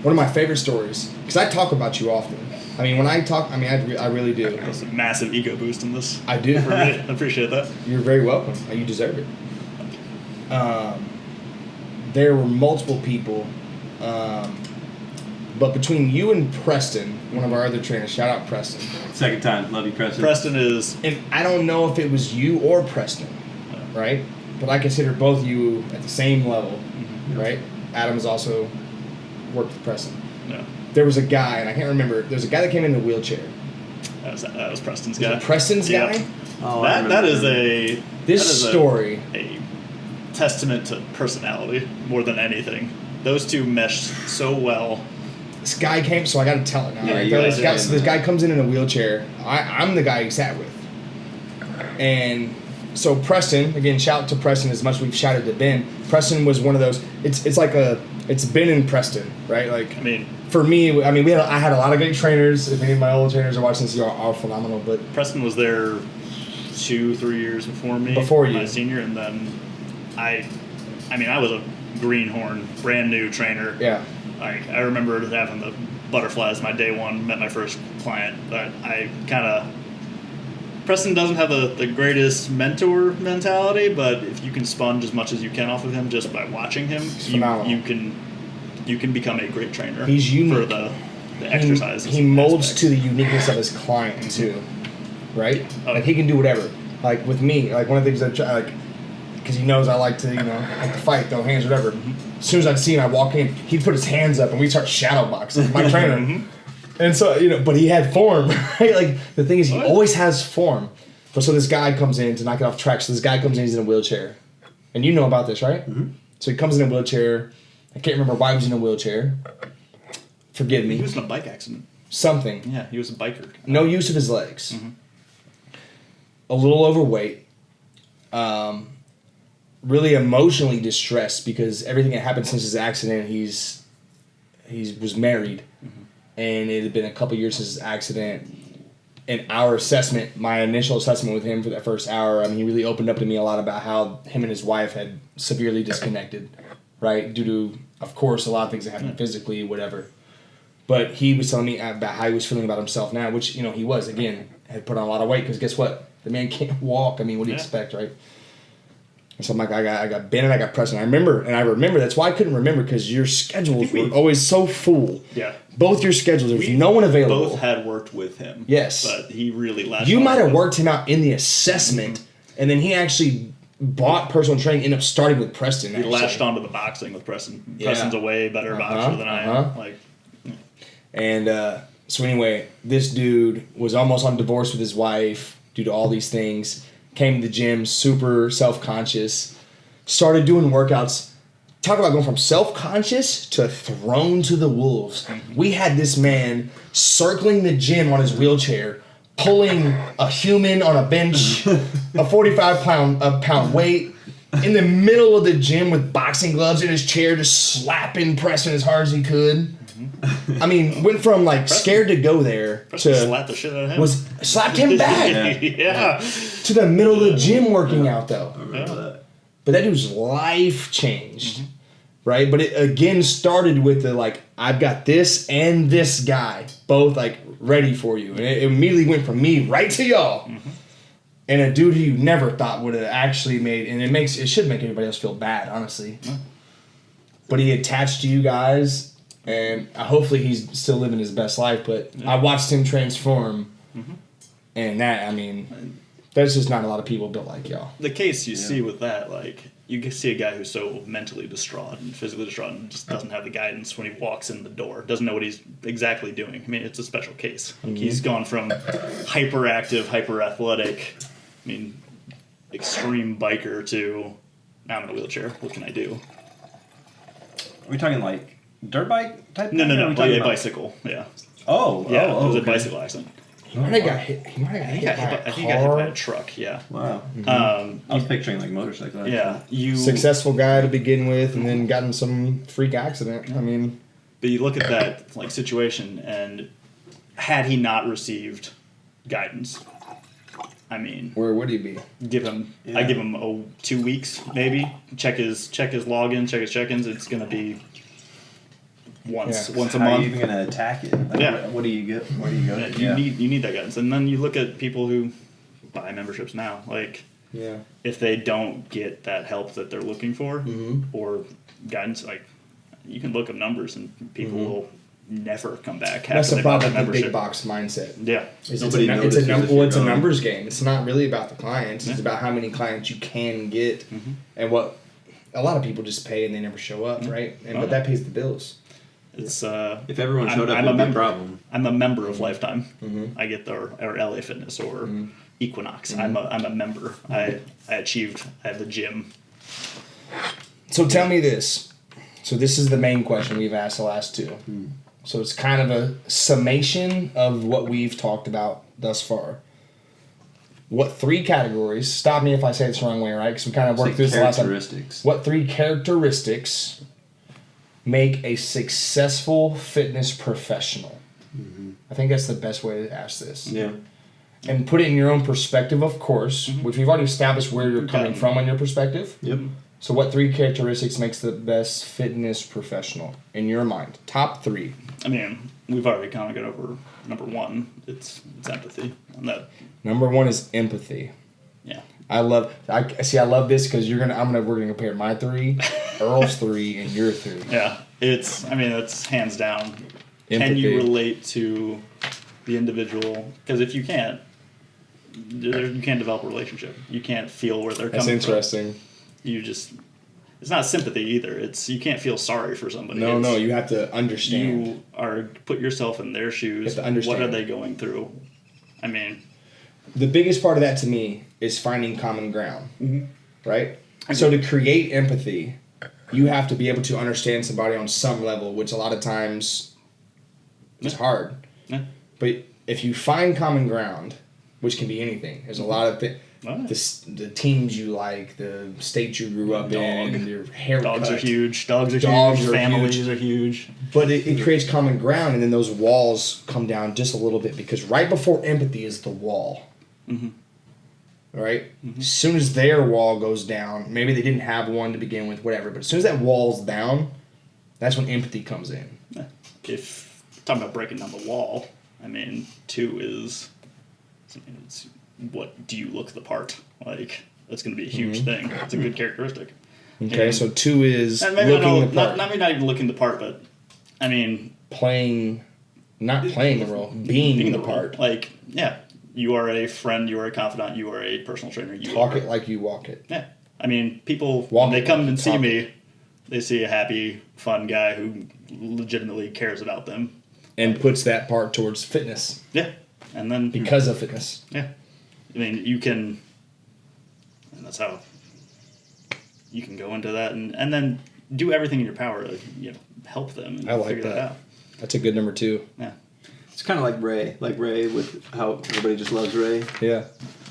One of my favorite stories, because I talk about you often. I mean, when I talk, I really do. There's a massive ego boost in this. I do. I appreciate that. You're very welcome. You deserve it. There were multiple people, but between you and Preston, one of our other trainers, shout out Preston. Second time, love you, Preston. Preston is, and I don't know if it was you or Preston, right? But I consider both you at the same level, right? Adam's also worked with Preston. Yeah. There was a guy, and I can't remember. There's a guy that came in a wheelchair. That was Preston's guy. Preston's guy? Oh, that is a story. A testament to personality more than anything. Those two meshed so well. This guy came, so I got to tell it now. Yeah, right? This guy comes in a wheelchair. I'm the guy he sat with, and so Preston, again, shout out to Preston as much as we've shouted to Ben. Preston was one of those. It's like it's Ben and Preston, right? Like, for me, I had a lot of great trainers. If any of my old trainers are watching this, you are phenomenal. But Preston was there 2-3 years before me. Before you, my senior, and then I was a greenhorn, brand new trainer. Yeah. Like, I remember having the butterflies my day one, met my first client, but Preston doesn't have the greatest mentor mentality, but if you can sponge as much as you can off of him just by watching him, you can become a great trainer. He's unique. For the exercises. He molds to the uniqueness of his client too, right? Like, he can do whatever. Like, with me, like, one of the things I try, like, because he knows I like to, like to fight, throw hands, whatever. As soon as I'd see him, I walk in, he'd put his hands up and we'd start shadow boxing. My trainer. And so, but he had form, right? Like, the thing is, he always has form. But so this guy comes in to knock it off track. So this guy comes in, he's in a wheelchair. And you know about this, right? Mm-hmm. So he comes in a wheelchair. I can't remember why he was in a wheelchair. Forgive me. He was in a bike accident. Something. Yeah, he was a biker. No use of his legs. Mm-hmm. A little overweight. Really emotionally distressed because everything that happened since his accident, he was married, and it had been a couple years since his accident. And our assessment, my initial assessment with him for that first hour, I mean, he really opened up to me a lot about how him and his wife had severely disconnected, right? Due to, of course, a lot of things that happened physically, whatever. But he was telling me about how he was feeling about himself now, which, he was, again, had put on a lot of weight, because guess what? The man can't walk. I mean, what do you expect, right? And so I'm like, I got Ben and I got Preston. I remember, that's why I couldn't remember, because your schedules were always so full. Yeah. Both your schedules, there was no one available. Both had worked with him. Yes. But he really latched You on might to have it. worked him out in the assessment, and then he actually bought personal training, ended up starting with Preston. He latched onto the boxing with Preston. Preston's a way better boxer than I am. Like, And so anyway, this dude was almost on divorce with his wife due to all these things. Came to the gym, super self-conscious. Started doing workouts. Talk about going from self-conscious to thrown to the wolves. We had this man circling the gym on his wheelchair, pulling a human on a bench, a 45-pound weight, in the middle of the gym with boxing gloves in his chair, just slapping Preston as hard as he could. I mean, went from like scared to go there Preston to slapped the shit out of him. slapped him back Yeah. to the middle of the gym working out though. I remember that. But that dude's life changed, right? But it again started with the like, I've got this and this guy both like ready for you, and it immediately went from me right to y'all. And a dude who you never thought would have actually made, and it should make everybody else feel bad, honestly. But he attached to you guys. And hopefully he's still living his best life, but I watched him transform, and that, I mean, there's just not a lot of people built like y'all. The case you see with that, like, you can see a guy who's so mentally distraught and physically distraught and just doesn't have the guidance when he walks in the door, doesn't know what he's exactly doing. I mean, it's a special case. Like, he's gone from hyperactive, hyper-athletic, I mean, extreme biker to, now I'm in a wheelchair, what can I do? Are we talking like dirt bike type? No, thing, or are we talking a about- bicycle, yeah. Oh, Yeah, oh, it was a okay. bicycle accident. He might have got hit. He might have got hit by I a think he got hit by a car. truck, yeah. Wow. I was picturing like motorcycle. actually. Yeah, you. Successful guy to begin with, and then got in some freak accident. I mean, But you look at that like situation, and had he not received guidance, I mean, where would he be? give him. Yeah. I give him 2 weeks maybe. Check his login, check his check-ins. It's gonna be once a How are month. you even gonna attack it? Like, Yeah. What do you get? Where do you go? You need that guidance, and then you look at people who buy memberships now. Like, Yeah. if they don't get that help that they're looking for or guidance, like, you can look up numbers and people will never come back. That's after the they bought problem that with the big membership. box mindset. Yeah. It's Nobody a notices if you're it's a going. numbers game. It's not really about the clients. It's about how many clients you can get, and what a lot of people just pay and they never show up, right? And but that pays the bills. It's If everyone showed up, I'm it'd a be a member. problem. I'm a member of Lifetime. I get or LA Fitness or Equinox. I'm a member. I have the gym. So tell me this. So this is the main question we've asked the last two. So it's kind of a summation of what we've talked about thus far. What 3 categories? Stop me if I say this the wrong way, right? Because we kind of worked through this the last time. Characteristics. What 3 characteristics make a successful fitness professional? I think that's the best way to ask this. Yeah. And put it in your own perspective, of course, which we've already established where you're coming from on your perspective. Yep. So what 3 characteristics makes the best fitness professional in your mind? Top 3. I mean, we've already kind of got over number 1. It's empathy. And that, Number 1 is empathy. yeah. I love this because we're gonna compare my 3, Earl's 3, and your 3. Yeah. It's hands down. Can Empathy. you relate to the individual? Because if you can't, you can't develop a relationship. You can't feel where they're That's coming from. interesting. You just, it's not sympathy either. It's, you can't feel sorry for somebody. No, It's, you have to understand. you are, put yourself in their shoes. You have to understand. What are they going through? I mean, The biggest part of that to me is finding common ground, right? So to create empathy, you have to be able to understand somebody on some level, which a lot of times is hard. Yeah. But if you find common ground, which can be anything. There's a lot of things. The teams you like, the states you grew up in, your haircut. Dogs are huge. Dogs are huge. Families are huge. But it creates common ground, and then those walls come down just a little bit, because right before empathy is the wall. Mm-hmm. Right? Mm-hmm. As soon as their wall goes down, maybe they didn't have one to begin with, whatever, but as soon as that wall's down, that's when empathy comes in. If talking about breaking down the wall, I mean, 2 is, it's what do you look the part? Like, that's going to be a huge thing. It's a good characteristic. Okay, so 2 is looking the part. Not even looking the part, but, I mean... Not playing the role, being the part. Like, yeah, you are a friend, you are a confidant, you are a personal trainer. Talk it like you walk it. Yeah. I mean, people, when they come and see me, they see a happy, fun guy who legitimately cares about them. And puts that part towards fitness. Yeah. And then... Because of fitness. Yeah. I mean, you can... And that's how you can go into that and then do everything in your power to, help them and figure that out. That's a good number 2. Yeah. It's kind of like Ray with how everybody just loves Ray. Yeah.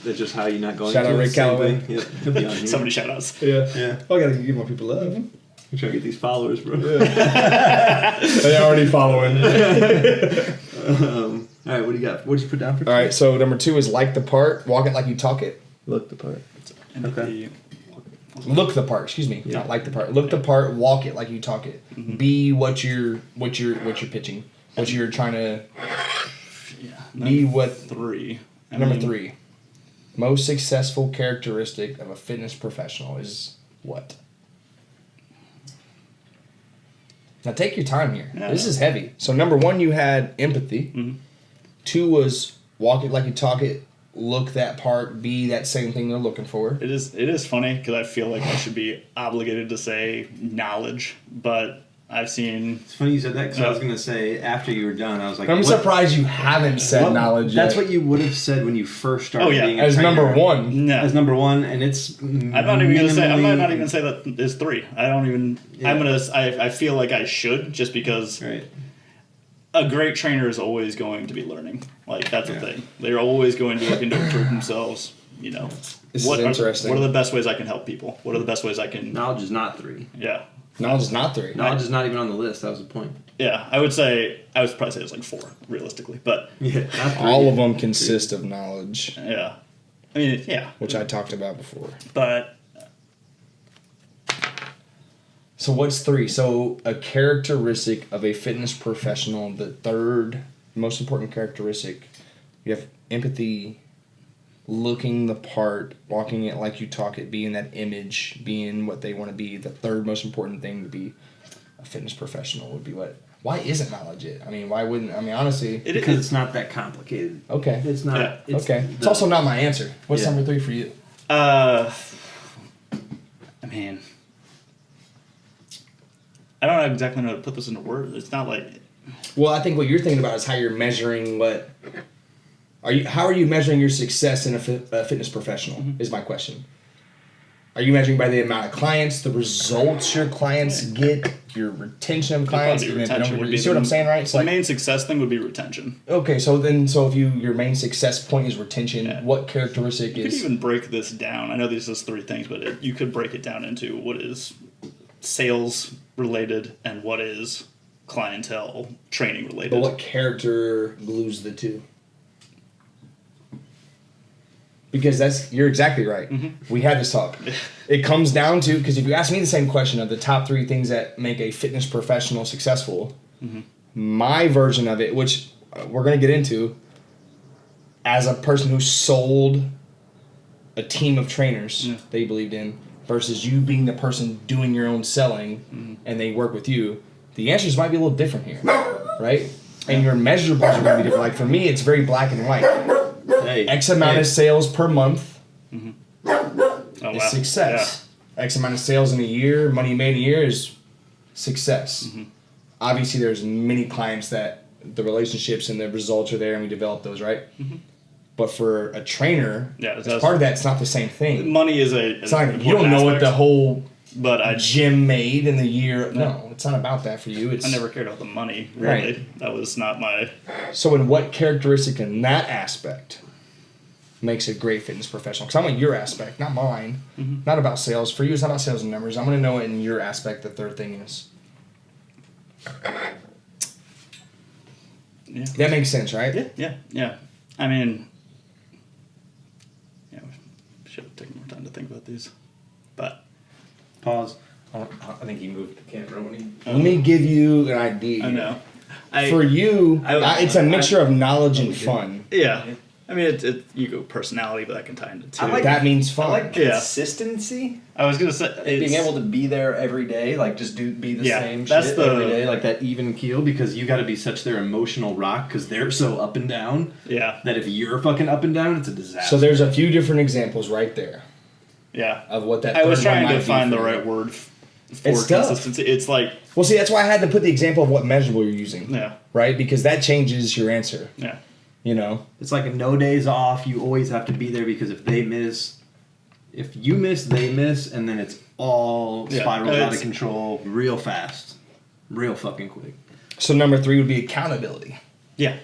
That's just how you're not going shout to. Shout out Ray Calloway. Yeah, he'll be on here. Somebody shout outs. Yeah. Yeah. I gotta give more people love. I'm trying to get these followers, bro. Yeah. They're already following. All right, what do you got? What did you put down for? All right, so number 2 is like the part, walk it like you talk it. Look the part. Okay. Look the part. Excuse me, not like the part. Look the part, walk it like you talk it. Mm-hmm. Be what you're pitching, what you're trying to. Yeah. Be what 3. Number 3, most successful characteristic of a fitness professional is what? Now take your time here. Yeah. This is heavy. So number 1, you had empathy. Mm-hmm. 2 was walk it like you talk it. Look that part. Be that same thing they're looking for. It is funny because I feel like I should be obligated to say knowledge, but I've seen. It's funny you said that because I was going to say after you were done, I was like, I'm surprised you haven't said knowledge yet. That's what you would have said when you first started. being a as trainer. Number 1. No. As number 1, and it's. I'm not even going to say. I might not even say that it's 3. I don't even. Yeah. I feel like I should just because. Right. A great trainer is always going to be learning. Like, that's the thing. They're always going to be looking to improve themselves. This is interesting. What are the best ways I can help people? What are the best ways I can... Knowledge is not 3. Yeah. Knowledge is not 3. Knowledge is not even on the list. That was the point. Yeah, I would probably say it's like 4, realistically. But yeah, all of them consist of knowledge. Yeah. I mean, yeah. Which I talked about before. But... So what's 3? So a characteristic of a fitness professional, the 3rd most important characteristic, you have empathy, looking the part, walking it like you talk it, being that image, being what they want to be. The 3rd most important thing to be a fitness professional would be what? Why isn't knowledge it? I mean, why wouldn't? I mean, honestly, because it's not that complicated. Okay, it's not. Yeah. It's also not my answer. What's number 3 for you? I mean, I don't exactly know how to put this into words. It's not like... Well, I think what you're thinking about is how you're measuring what... How are you measuring your success in a fitness professional, is my question. Are you measuring by the amount of clients, the results your clients get, your retention of clients? You see what I'm saying, right? The main success thing would be retention. Okay, so if your main success point is retention, what characteristic you could even break this down. I know these is 3 things, but you could break it down into what is sales related and what is clientele training related. But what character glues the 2? Because you're exactly right. Mm-hmm. We had this talk. It comes down to, because if you ask me the same question of the top 3 things that make a fitness professional successful, my version of it, which we're going to get into, as a person who sold a team of trainers they believed in, versus you being the person doing your own selling and they work with you, the answers might be a little different here, right? And your measurables are going to be different. Like for me, it's very black and white. X amount of sales per month is success. Yeah. X amount of sales in a year, money made in a year is success. Obviously, there's many clients that the relationships and the results are there and we develop those, right? But for a trainer, as part of that, it's not the same thing. Money is it's not, you don't know what the whole But gym made in the year. No, it's not about that for you. I never cared about the money, really. Right. That was not my... So in what characteristic in that aspect makes a great fitness professional? Because I want your aspect, not mine. Not about sales. For you, it's not about sales and numbers. I'm going to know in your aspect the third thing is. Yeah. That makes sense, right? Yeah. I mean, yeah, we should have taken more time to think about these. But Pause. I think he moved the camera when he. Let me give you an idea. I know. For you, it's a mixture of knowledge and fun. Yeah. I mean, it's you go personality, but that can tie into two. That means fun. I like Yeah. consistency. I was gonna say Being able to be there every day, like just be the Yeah, same that's shit the- every day, like that Even keel, because you got to be such their emotional rock because they're so up and down Yeah. that if you're fucking up and down, it's a disaster. So there's a few different examples right there Yeah. of what that. I was third one trying might to be find for the you. right word for It's tough. consistency. It's like Well, see, that's why I had to put the example of what measurable you're using. yeah. Right, because that changes your answer. Yeah. You know. It's like no days off. You always have to be there because if you miss, they miss, and then it's all Yeah, spirals out of it's- control real fast, real fucking quick. So number 3 would be accountability. Yeah.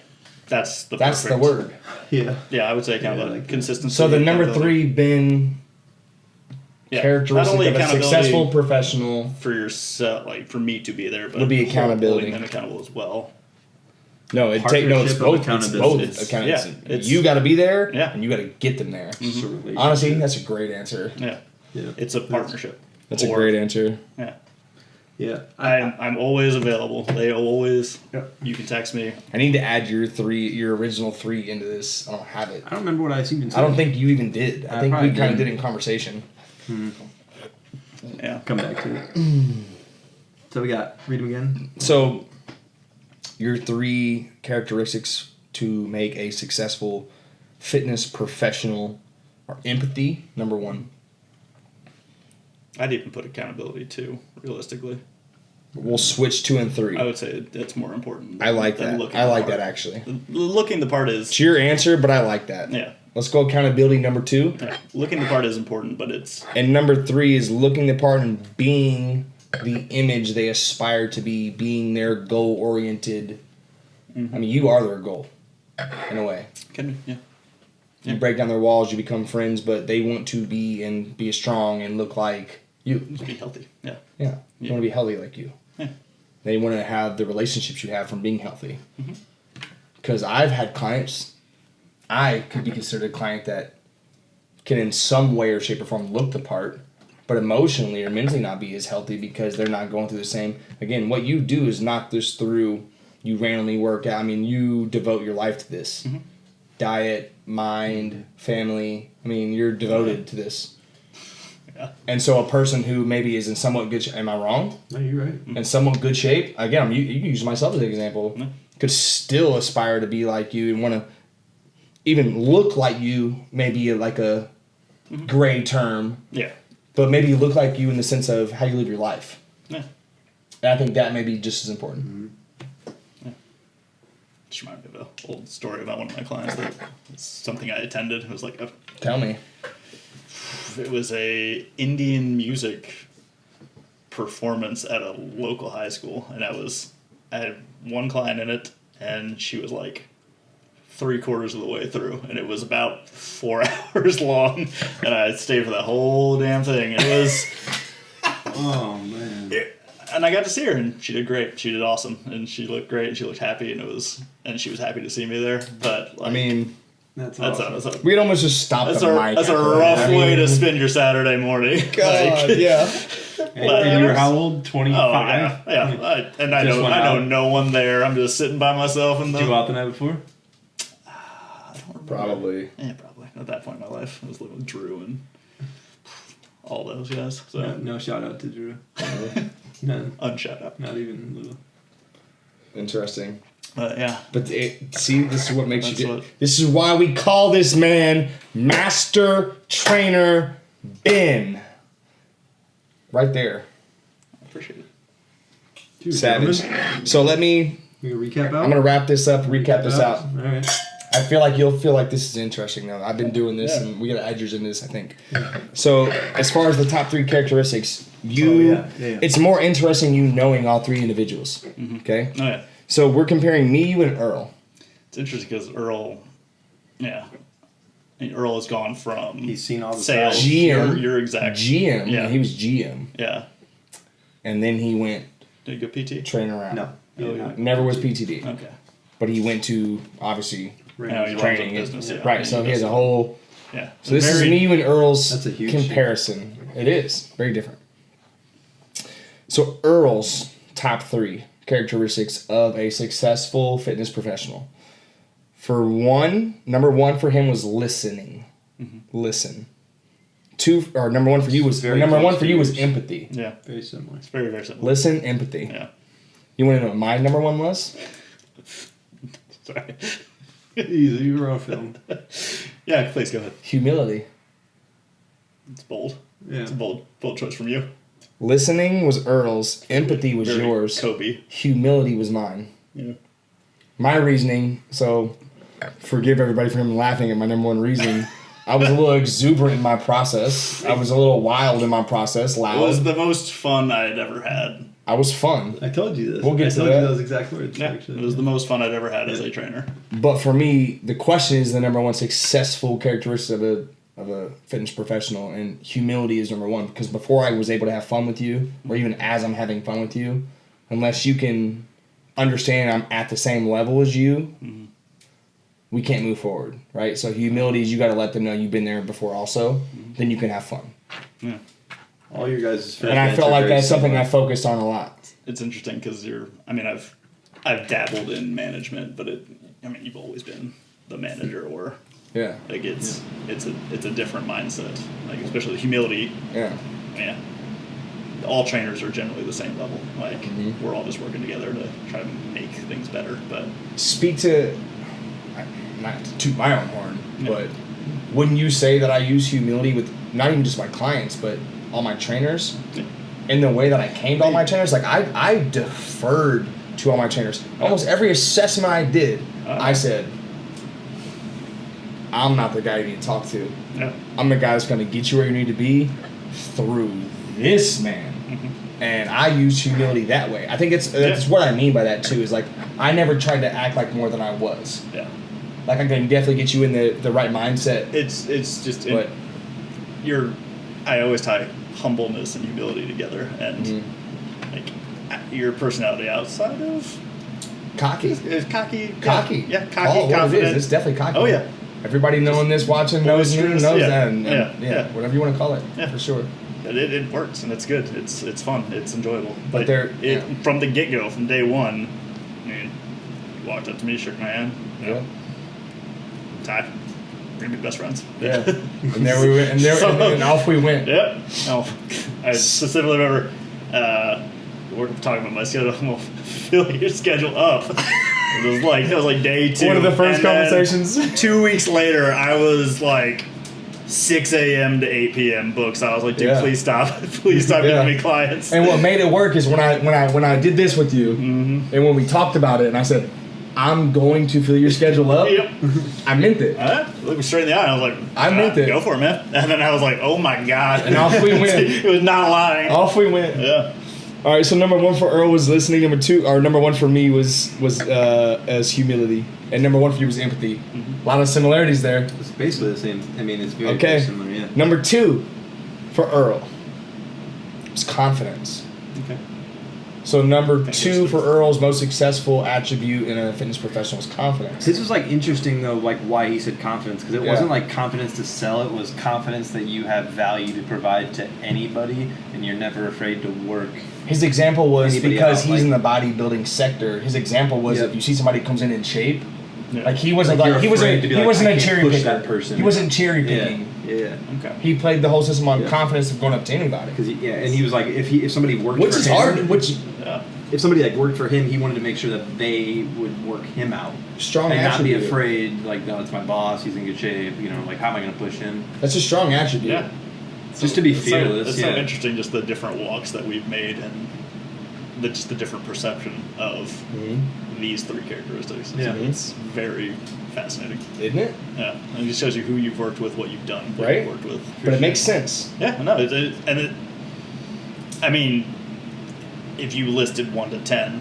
That's the That's the perfect- word. Yeah. Yeah, I would say accountability. like- Consistency. So the number accountability. 3 been Yeah. characteristic Not only of a accountability successful professional. for yourself, like for me to be there, but Would be accountability. holding them accountable as well. No, it's Partnership both. of It's both accountability. accountability. Yeah, it's- You got to be there, Yeah. and you got to get them there. It's a relationship. Honestly, that's a great answer. Yeah. Yeah. It's a partnership. That's a Or- great answer. Yeah. Yeah. I'm always available. They always. Yep. You can text me. I need to add your original 3 into this. I don't have it. I don't remember what I even said. I don't think you even did. I I think we probably kind of did. did in conversation. Yeah. Come back to it. So we got, read them again. So, your 3 characteristics to make a successful fitness professional are empathy, number 1. I'd even put accountability too. Realistically, We'll switch 2 and 3. I would say that's more important. I like than that. looking I the like part. that actually. Looking the part is It's your answer, but I like that. yeah. Let's go accountability number 2. Yeah. Looking the part is important, but it's And number 3 is looking the part and being the image they aspire to be, being their goal oriented. I mean, you are their goal, in a way. can be, yeah. You break down their walls, you become friends, but they want to be strong and look like you. Just be healthy. Yeah. Yeah. They want to be healthy like you. Yeah. They want to have the relationships you have from being healthy. Because I've had clients, I could be considered a client that can in some way or shape or form look the part, but emotionally or mentally not be as healthy because they're not going through the same. Again, what you do is not just through you randomly work out. I mean, you devote your life to this. Diet, mind, family. I mean, you're devoted to this. Yeah. And so a person who maybe is in somewhat good shape, am I wrong? No, you're right. In somewhat good shape, again, you use myself as an example, could still aspire to be like you and want to even look like you, maybe like a gray term, Yeah. but maybe look like you in the sense of how you live your life. Yeah. And I think that may be just as important. Just reminded me of an old story about one of my clients that was something I attended. It was like Tell me. it was a Indian music performance at a local high school, and I had one client in it, and she was like 3/4 of the way through, and it was about 4 hours long, and I stayed for that whole damn thing. It was, Oh, man. and I got to see her, and she did great. She did awesome, and she looked great, and she looked happy, and she was happy to see me there. But like, I mean, That's that's awesome. we could almost just stop That's the a mic. that's a after that. rough I mean, way to spend your Saturday morning. God, Like, yeah. And you were how old? 25? Oh yeah. And I Just know went I know out. no one there. I'm just sitting by myself in the. Did you go out the night before? I don't remember. Probably. Yeah, probably. At that point in my life, I was living with Drew and all those guys. So No shout out to Drew. None. unshout out. Not even little. Interesting. But yeah, But see, this is what makes That's you good. what- This is why we call this man Master Trainer Ben. Right there. I appreciate it. Dude, Savage. gentlemen, So let me, we gonna recap out? I'm going to wrap this up, recap this out. All right. I feel like you'll feel like this is interesting though. I've been doing this and we got to add yours into this, I think. So as far as the top 3 characteristics, Yeah. it's more interesting you knowing all 3 individuals. Okay? Oh yeah, So we're comparing me, you, and Earl. it's interesting because Earl, yeah, And Earl has gone from He's seen all the sales. sides. GM. Your exact GM. Yeah. He was GM. Yeah. And then he went Did you go PT? trainer out. No. Oh, yeah. Never was PTD. Okay. But he went to, obviously, Now he runs a training. business. Yeah. Right, so he has a whole... Yeah. So this is me and Earl's That's a huge comparison. It is. Very different. So Earl's top 3 characteristics of a successful fitness professional. For one, number 1 for him was listening. Listen. 2, or number 1 for you was Very number 1 close for to you was yours. empathy. Yeah. Very similar. It's very, very simple. Listen, empathy. Yeah. You want to know what my number 1 was? Sorry. Easy, you were on film. Yeah, please go ahead. Humility. It's bold. Yeah. It's a bold choice from you. Listening was Earl's. Empathy was Very yours. Kobe. Humility was mine. Yeah. My reasoning, so forgive everybody for him laughing at my number 1 reasoning. I was a little exuberant in my process. I was a little wild in my process, It loud. was the most fun I had ever had. I was fun. I told you this. We'll get I to told that. you those exact words. Yeah. Actually. It was the most fun I'd ever had as a trainer. But for me, the question is the number 1 successful characteristic of a fitness professional, and humility is number 1. Because before I was able to have fun with you, or even as I'm having fun with you, unless you can understand I'm at the same level as you, we can't move forward, right? So humility is you got to let them know you've been there before also, then you can have fun. Yeah. All your guys' And I felt like that's something I focused on a lot. It's interesting because I've dabbled in management, but you've always been the manager, or Yeah. like it's a different mindset. Like especially humility. Yeah. Yeah. All trainers are generally the same level. Like we're all just working together to try to make things better. But Speak to, not to toot my own horn, Yeah. but wouldn't you say that I use humility with not even just my clients, but all my trainers? Yeah. In the way that I came to all my trainers, like I deferred to all my trainers. Almost every assessment I did, I said, I'm not the guy you need to talk to. yeah. I'm the guy that's going to get you where you need to be through this man. And I use humility that way. I think that's what I mean by that too, is like I never tried to act like more than I was. Yeah. Like I can definitely get you in the right mindset. It's just But I always tie humbleness and humility together, and like your personality outside of cocky. is cocky. Cocky. Yeah, cocky, Oh, what it confident. is. It's definitely cocky. Oh yeah. Everybody knowing this, watching, knows me, knows yeah, that. And, yeah. Whatever you want to call it. Yeah. For sure. It works and it's good. It's fun. It's enjoyable. But from the get go, from day one, you walked up to me, shook my hand. Yeah. Ty, we're gonna be best friends. Yeah. And there we went, and off we went. Yep. Oh, I specifically remember we're talking about my schedule. I'm gonna fill your schedule up. It was like day 2. One of the first and then conversations. 2 weeks later, I was like 6 a.m. to 8 p.m. books. I was like, dude, Yeah. please stop giving me clients. And what made it work is when I did this with you, and when we talked about it, and I said, I'm going to fill your schedule up. Yep. I meant it. Looked me straight in the eye. I was like, I meant it. Go for it, man. And then I was like, oh my god. And off we went. It was not lying. Off we went. Yeah. All right, so number 1 for Earl was listening. Number 1 for me was as humility, and number 1 for you was empathy. A lot of similarities there. It's basically the same. I mean, it's very, Okay. very similar. Yeah. Number 2 for Earl was confidence. Okay. So number 2 for Earl's most successful attribute in a fitness professional was confidence. His was like interesting though, like why he said confidence, because it wasn't like confidence to sell. It was confidence that you have value to provide to anybody, and you're never afraid to work. His example was Anybody because out, he's like- in the bodybuilding sector. His example was Yep. if you see somebody who comes in shape, Yeah. like he wasn't Like, like, you're he wasn't afraid to be he like, wasn't I a can't cherry push picker. that person. He wasn't cherry Yeah. picking. Yeah. Okay. He played the whole system on Yeah. confidence of going up to anybody, And he was like, if somebody worked which for is him, hard. Which Yeah. if somebody like worked for him, he wanted to make sure that they would work him out strong and not be attribute. afraid. Like, no, it's my boss. He's in good shape. You know, like how am I going to push him? That's a strong attribute. Yeah. Just to be It's fearless, It's so yeah. interesting, just the different walks that we've made and just the different perception of these 3 characteristics. Yeah. It's very fascinating. Isn't it? Yeah, and it just shows you who you've worked with, what you've done, what Right. you've worked with. But it makes sense. Yeah, no, I mean, if you listed 1 to 10,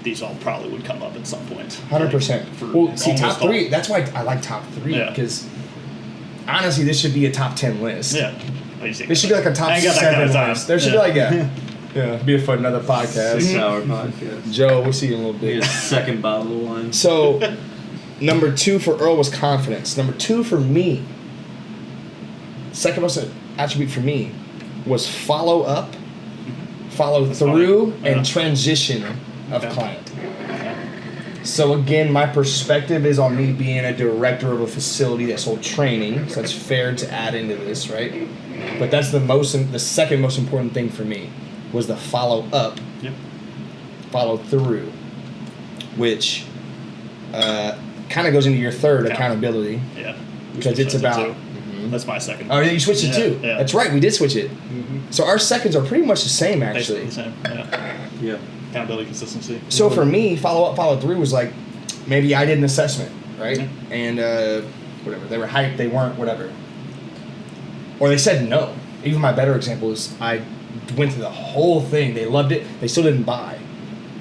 these all probably would come up at some point. 100%. Like, for Well, see, almost top all. 3. That's why I like top 3 Yeah. because honestly, this should be a top 10 list. Yeah. This should be like a top 7 list. There should be like, yeah, be for another podcast. 6-hour podcast. Joe, we'll see you in a little Get bit. a second bottle of wine. So, number 2 for Earl was confidence. Number 2 for me, second most attribute for me was follow up, follow through, and transition of client. So again, my perspective is on me being a director of a facility that sold training, so that's fair to add into this, right? But that's the second most important thing for me was the follow up, follow through, which kind of goes into your third, accountability. Yeah. Because it's about. That's my second. Oh, yeah, you switched it too. Yeah. That's right, we did switch it. So our seconds are pretty much the same, actually. Basically the same. Yeah. Accountability, consistency. So for me, follow up, follow through was like, maybe I did an assessment, right? And whatever, they were hyped, they weren't, whatever. Or they said no. Even my better example is I went through the whole thing. They loved it. They still didn't buy.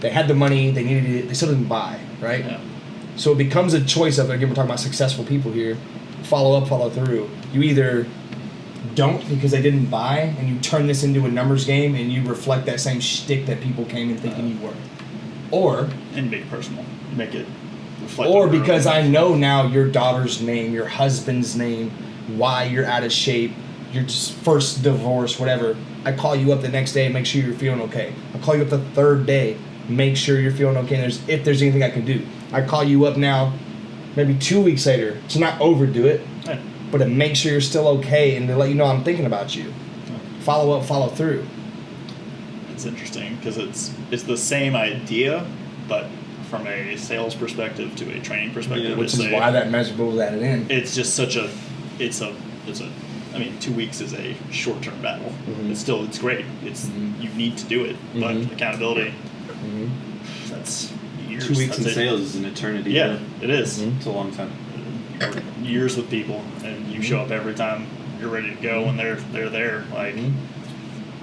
They had the money. They needed it. They still didn't buy, right? Yeah. So it becomes a choice of, again, we're talking about successful people here. Follow up, follow through. You either don't because they didn't buy, and you turn this into a numbers game, and you reflect that same shtick that people came in thinking you were. Or... And make it personal. Make it reflect. Or because I know now your daughter's name, your husband's name, why you're out of shape, your first divorce, whatever. I call you up the next day and make sure you're feeling okay. I call you up the third day, make sure you're feeling okay. And if there's anything I can do, I call you up now, maybe 2 weeks later, to not overdo it, but to make sure you're still okay and to let you know I'm thinking about you. Follow up, follow through. It's interesting because it's the same idea, but from a sales perspective to a training perspective, Which is why that measurable was added in. It's just such a, I mean, 2 weeks is a short-term battle. It's great. You need to do it, but accountability, that's years. 2 weeks in sales is an eternity. Yeah, it is. It's a long time. Years with people, and you show up every time you're ready to go, and they're there. Like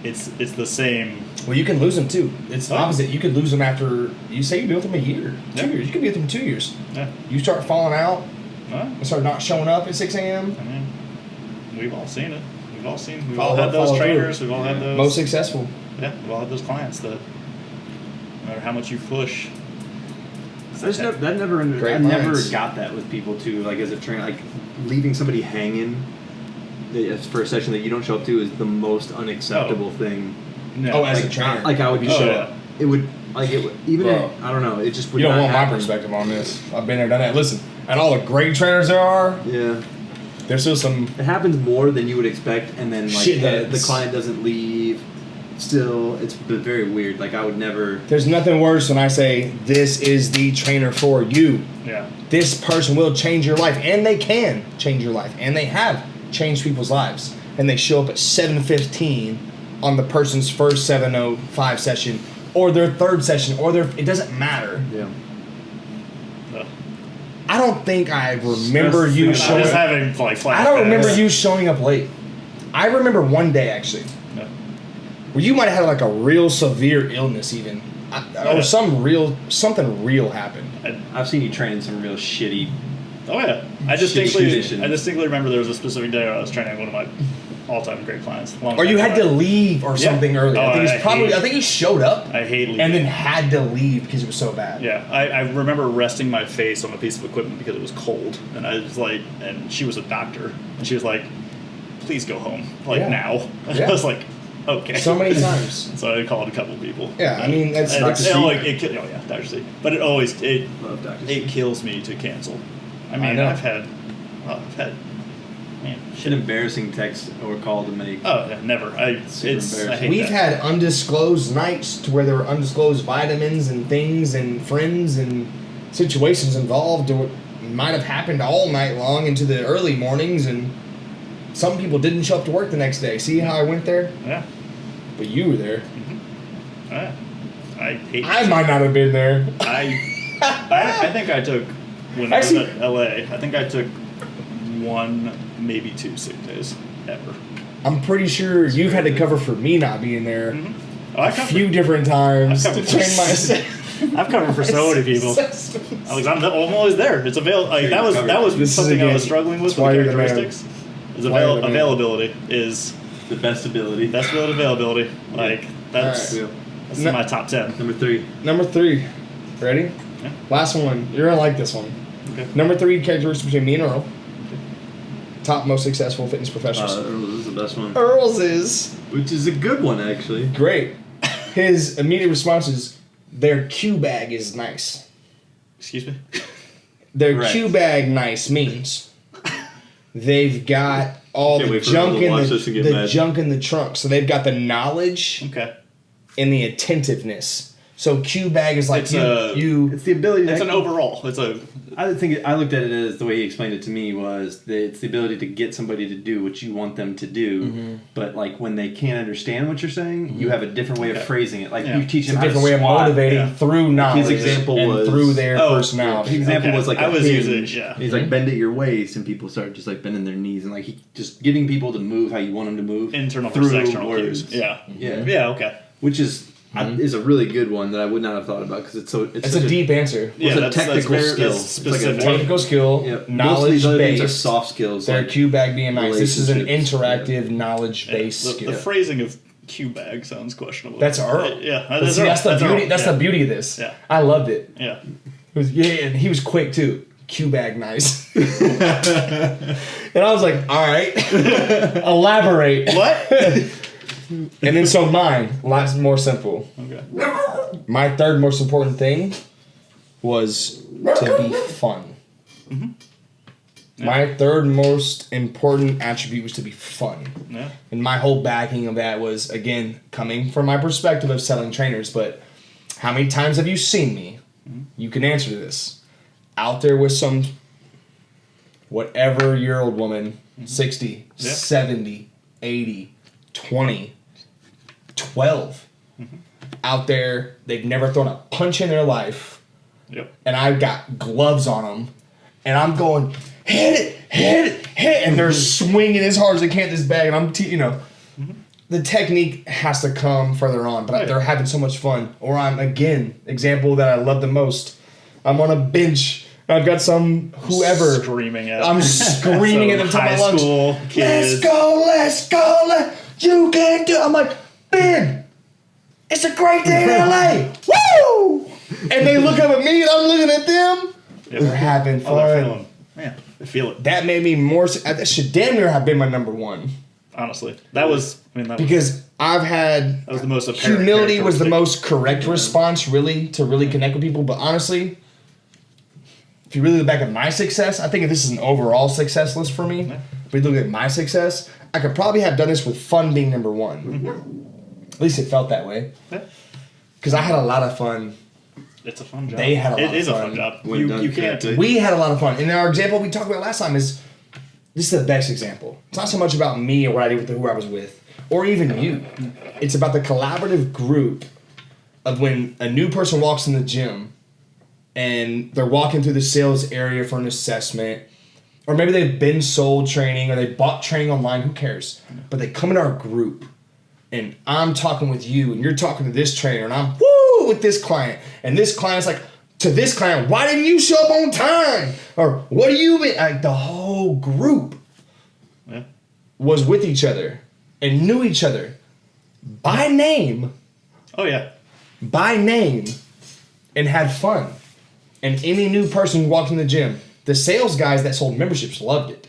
it's the same. Well, you can lose them too. It's the opposite. You could lose them after you say you be with them a year, 2 years. You could be with them 2 years. Yeah. You start falling out. And start not showing up at 6 a.m. I mean, we've all seen it. We've all had those trainers. Through. We've all had those. Most successful. Yeah, we've all had those clients that, no matter how much you push. I never got that with people too. Like as a trainer, like leaving somebody hanging for a session that you don't show up to is the most unacceptable thing. No, as a trainer, I would be show up. It would I don't know. It just would. You don't not want happen. my perspective on this. I've been there, done that. Listen, and all the great trainers there are. Yeah. There's still some. It happens more than you would expect, and then like the client doesn't leave. Still, it's very weird. Like I would never. There's nothing worse when I say this is the trainer for you. Yeah. This person will change your life, and they can change your life, and they have changed people's lives. And they show up at 7:15 on the person's first 7:05 session, or their third session, or it doesn't matter. Yeah. I don't think I remember you showing up. Having like flashbacks. I don't remember you showing up late. I remember one day actually. Yeah. Where you might have had like a real severe illness even. Or something real happened. I've seen you train in some real shitty. Oh yeah, I distinctly remember there was a specific day where I was training one of my all-time great clients. Or you had to leave or something early. I think you showed up. I hate leaving. And then had to leave because it was so bad. Yeah, I remember resting my face on a piece of equipment because it was cold, and I was like, and she was a doctor, and she was like, "Please go home, now." Yeah. I was like, "Okay." So many times. So I called a couple people. Yeah, I mean that's Dr. C. But it kills me to cancel. I mean, I've had, man, An embarrassing text or call to make. Oh, yeah, never. I hate We've had undisclosed nights to where there were undisclosed vitamins and things and friends and situations involved. Or it might have happened all night long into the early mornings, and some people didn't show up to work the next day. See how I went there? Yeah. But you were there. Yeah. I hate. I might not have been there. I think I took when I was at LA. I think I took 1, maybe 2 sick days ever. I'm pretty sure you've had to cover for me not being there a few different times to train myself. I've covered for so many people. I'm always there. It's available. Like, that was something I was struggling with the characteristics. is availability is The best ability. best availability. Like that's All right. that's No. my top 10. Number 3. Number 3. Ready? Yeah. Last one. You're gonna like this one. Okay. Number 3 characteristic between me and Earl. Top most successful fitness professionals. This is the best one. Earl's is Which is a good one, actually. great. His immediate response is, their Q bag is nice. Excuse me. Their Correct. Q bag nice means they've got all Can't the wait for junk people to in watch this and get mad. junk in the trunk. So they've got the knowledge Okay. and the attentiveness. So Q bag is like It's It's the ability. It's an overall. It's a I looked at it as the way he explained it to me was that it's the ability to get somebody to do what you want them to do, Mm-hmm. but like when they can't understand what you're saying, you have a different way of Okay. phrasing it. Like Yeah. you teach it's them a how to different way of squat. motivating yeah. through knowledge example and was- through their Oh, personality. His example Okay. was like I a was hinge. using- yeah. He's like bend at your waist, and people start just like bending their knees, and like he just getting people to move how you want them to move internal through versus external words. cues. Yeah. Yeah. Yeah. Okay. Which is is a really good one that I would not have thought about because it's It's such a deep answer. It's a that's technical very, skill. That's It's like a specific. Technical skill, Yep. Most of knowledge these other things are based. soft skills. Their like- Q bag being nice. This is an relationships, interactive, knowledge based the skill. phrasing of Q bag sounds questionable. That's Earl. Yeah. But see, that's the beauty. That's the beauty of this. Yeah. I loved it. Yeah. And he was quick too. Q bag nice. And I was like, all right, elaborate. What? And then so mine, lots more simple. Okay. My third most important thing was to be fun. My third most important attribute was to be fun. Yeah. And my whole backing of that was, again, coming from my perspective of selling trainers, but how many times have you seen me? You can answer this. Out there with some whatever-year-old woman, 60, Yeah. 70, 80, 20, 12. Out there, they've never thrown a punch in their life, Yep. and I've got gloves on them, and I'm going, hit it, hit it, hit it, and they're swinging as hard as they can at this bag, and I'm, the technique has to come further on, but Right. they're having so much fun. Or I'm, again, example that I love the most, I'm on a bench, and I've got some whoever, Screaming at. I'm screaming at the top high of my lungs, school kids. let's go, you can do it. I'm like, Ben, it's a great day in LA. Woo! And they look up at me and I'm looking at them. Yep. They're having Oh, they're fun. feeling. Yeah. They feel it. That made me more. That should damn near have been my number one. Honestly, that was. I mean, that was, Because I've had. that was the most apparent. Humility was the characteristic. most correct response, really, to really connect with people. But honestly, if you really look back at my success, I think if this is an overall success list for me, if we look at my success, I could probably have done this with fun being number one. At least it felt that way. Yeah. Because I had a lot of fun. It's a fun job. They had a lot It of is a fun. fun job. When done You can't. correctly. We had a lot of fun. And our example we talked about last time is, this is the best example. It's not so much about me or what I did with who I was with, or even you. It's about the collaborative group of when a new person walks in the gym and they're walking through the sales area for an assessment, or maybe they've been sold training or they bought training online, who cares? But they come in our group and I'm talking with you and you're talking to this trainer and I'm woo with this client. And this client's like, to this client, why didn't you show up on time? Or what do you mean? Like the whole group Yeah. was with each other and knew each other by name, Oh yeah. and had fun. And any new person who walked in the gym, the sales guys that sold memberships loved it.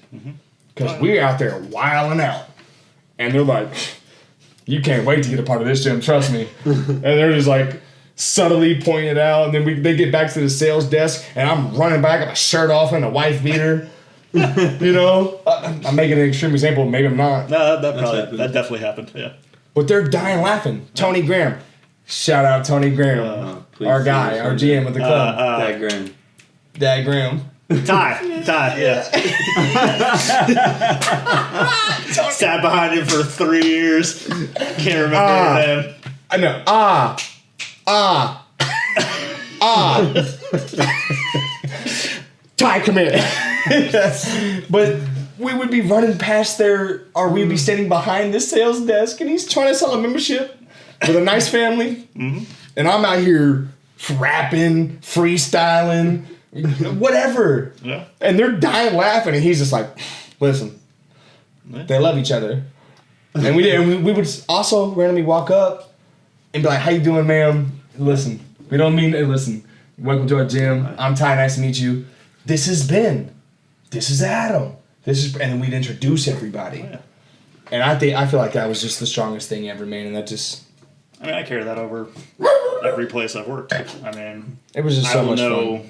Because we were out there wilding out. And they're like, you can't wait to get a part of this gym, trust me. And they're just like subtly pointing it out. And then they get back to the sales desk and I'm running back with my shirt off and a wife beater. I'm making an extreme example, maybe I'm not. No, that probably happened. that definitely happened. Yeah. But they're dying laughing. Tony Graham. Shout out Tony Graham. please our do guy, this our one. GM with the club. Diagram. Dad Graham. Ty, yeah. Sat behind him for 3 years. Can't remember his name. I know. Ty, come here. But we would be running past there, or we'd be standing behind this sales desk, and he's trying to sell a membership with a nice family. And I'm out here rapping, freestyling, whatever. Yeah. And they're dying laughing, and he's just like, listen, Yeah. They love each other. And we would also randomly walk up and be like, "How you doing, ma'am? Listen, we don't mean to listen. Welcome to our gym. I'm Ty. Nice to meet you. This is Ben. This is Adam. This is," and then we'd introduce everybody. Yeah. And I feel like that was just the strongest thing ever, man. And that just, I mean, I carry that over every place I've worked. I mean, it was just so much fun.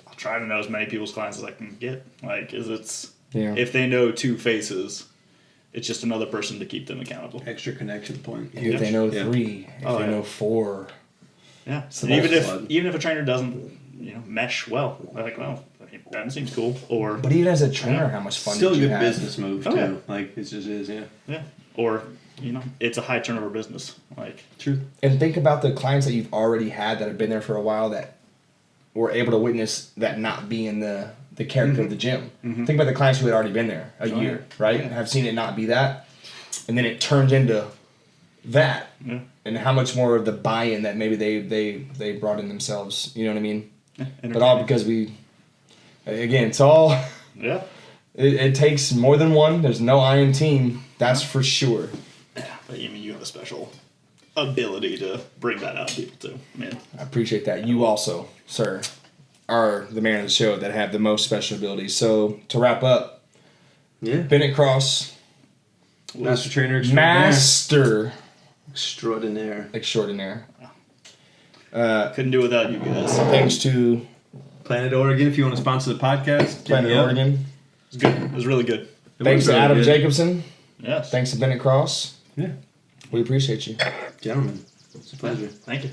I'll try to know as many people's clients as I can get. Like, Yeah. if they know two faces, it's just another person to keep them accountable. Extra connection point. If they know Yeah. 3, if they know 4. Yeah. So And that's even if a trainer doesn't, mesh well, they're like, well, that seems cool. Or But even as a trainer, how much fun Still a did you good have? business move, too. Oh, yeah. Like, it just is, yeah. yeah. Or it's a high turnover business. Like, True. And think about the clients that you've already had that have been there for a while that were able to witness that not being the character of the gym. Think about the clients who had already been there a year, right? Yeah. Have seen it not be that. And then it turns into that. Yeah. And how much more of the buy-in that maybe they brought in themselves, you know what I mean? yeah, But all because again, it's all, yeah. it takes more than one. There's no I in team, that's for sure. Yeah, but you have a special ability to bring that out of people too. Man, I appreciate that. You also, sir, are the man of the show that have the most special abilities. So to wrap up, Yeah. Bennett Cross, Master trainer extraordinaire. master Extraordinaire. extraordinaire. couldn't do it without you guys. Thanks to Planet Oregon, if you want to sponsor the podcast. Planet hit me up. Oregon. It's good. It was really good. It Thanks was to really Adam good. Jacobson. Yes. Thanks to Bennett Cross. Yeah. We appreciate you, Gentlemen, it's a pleasure. Thank you.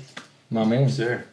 my man. Sir.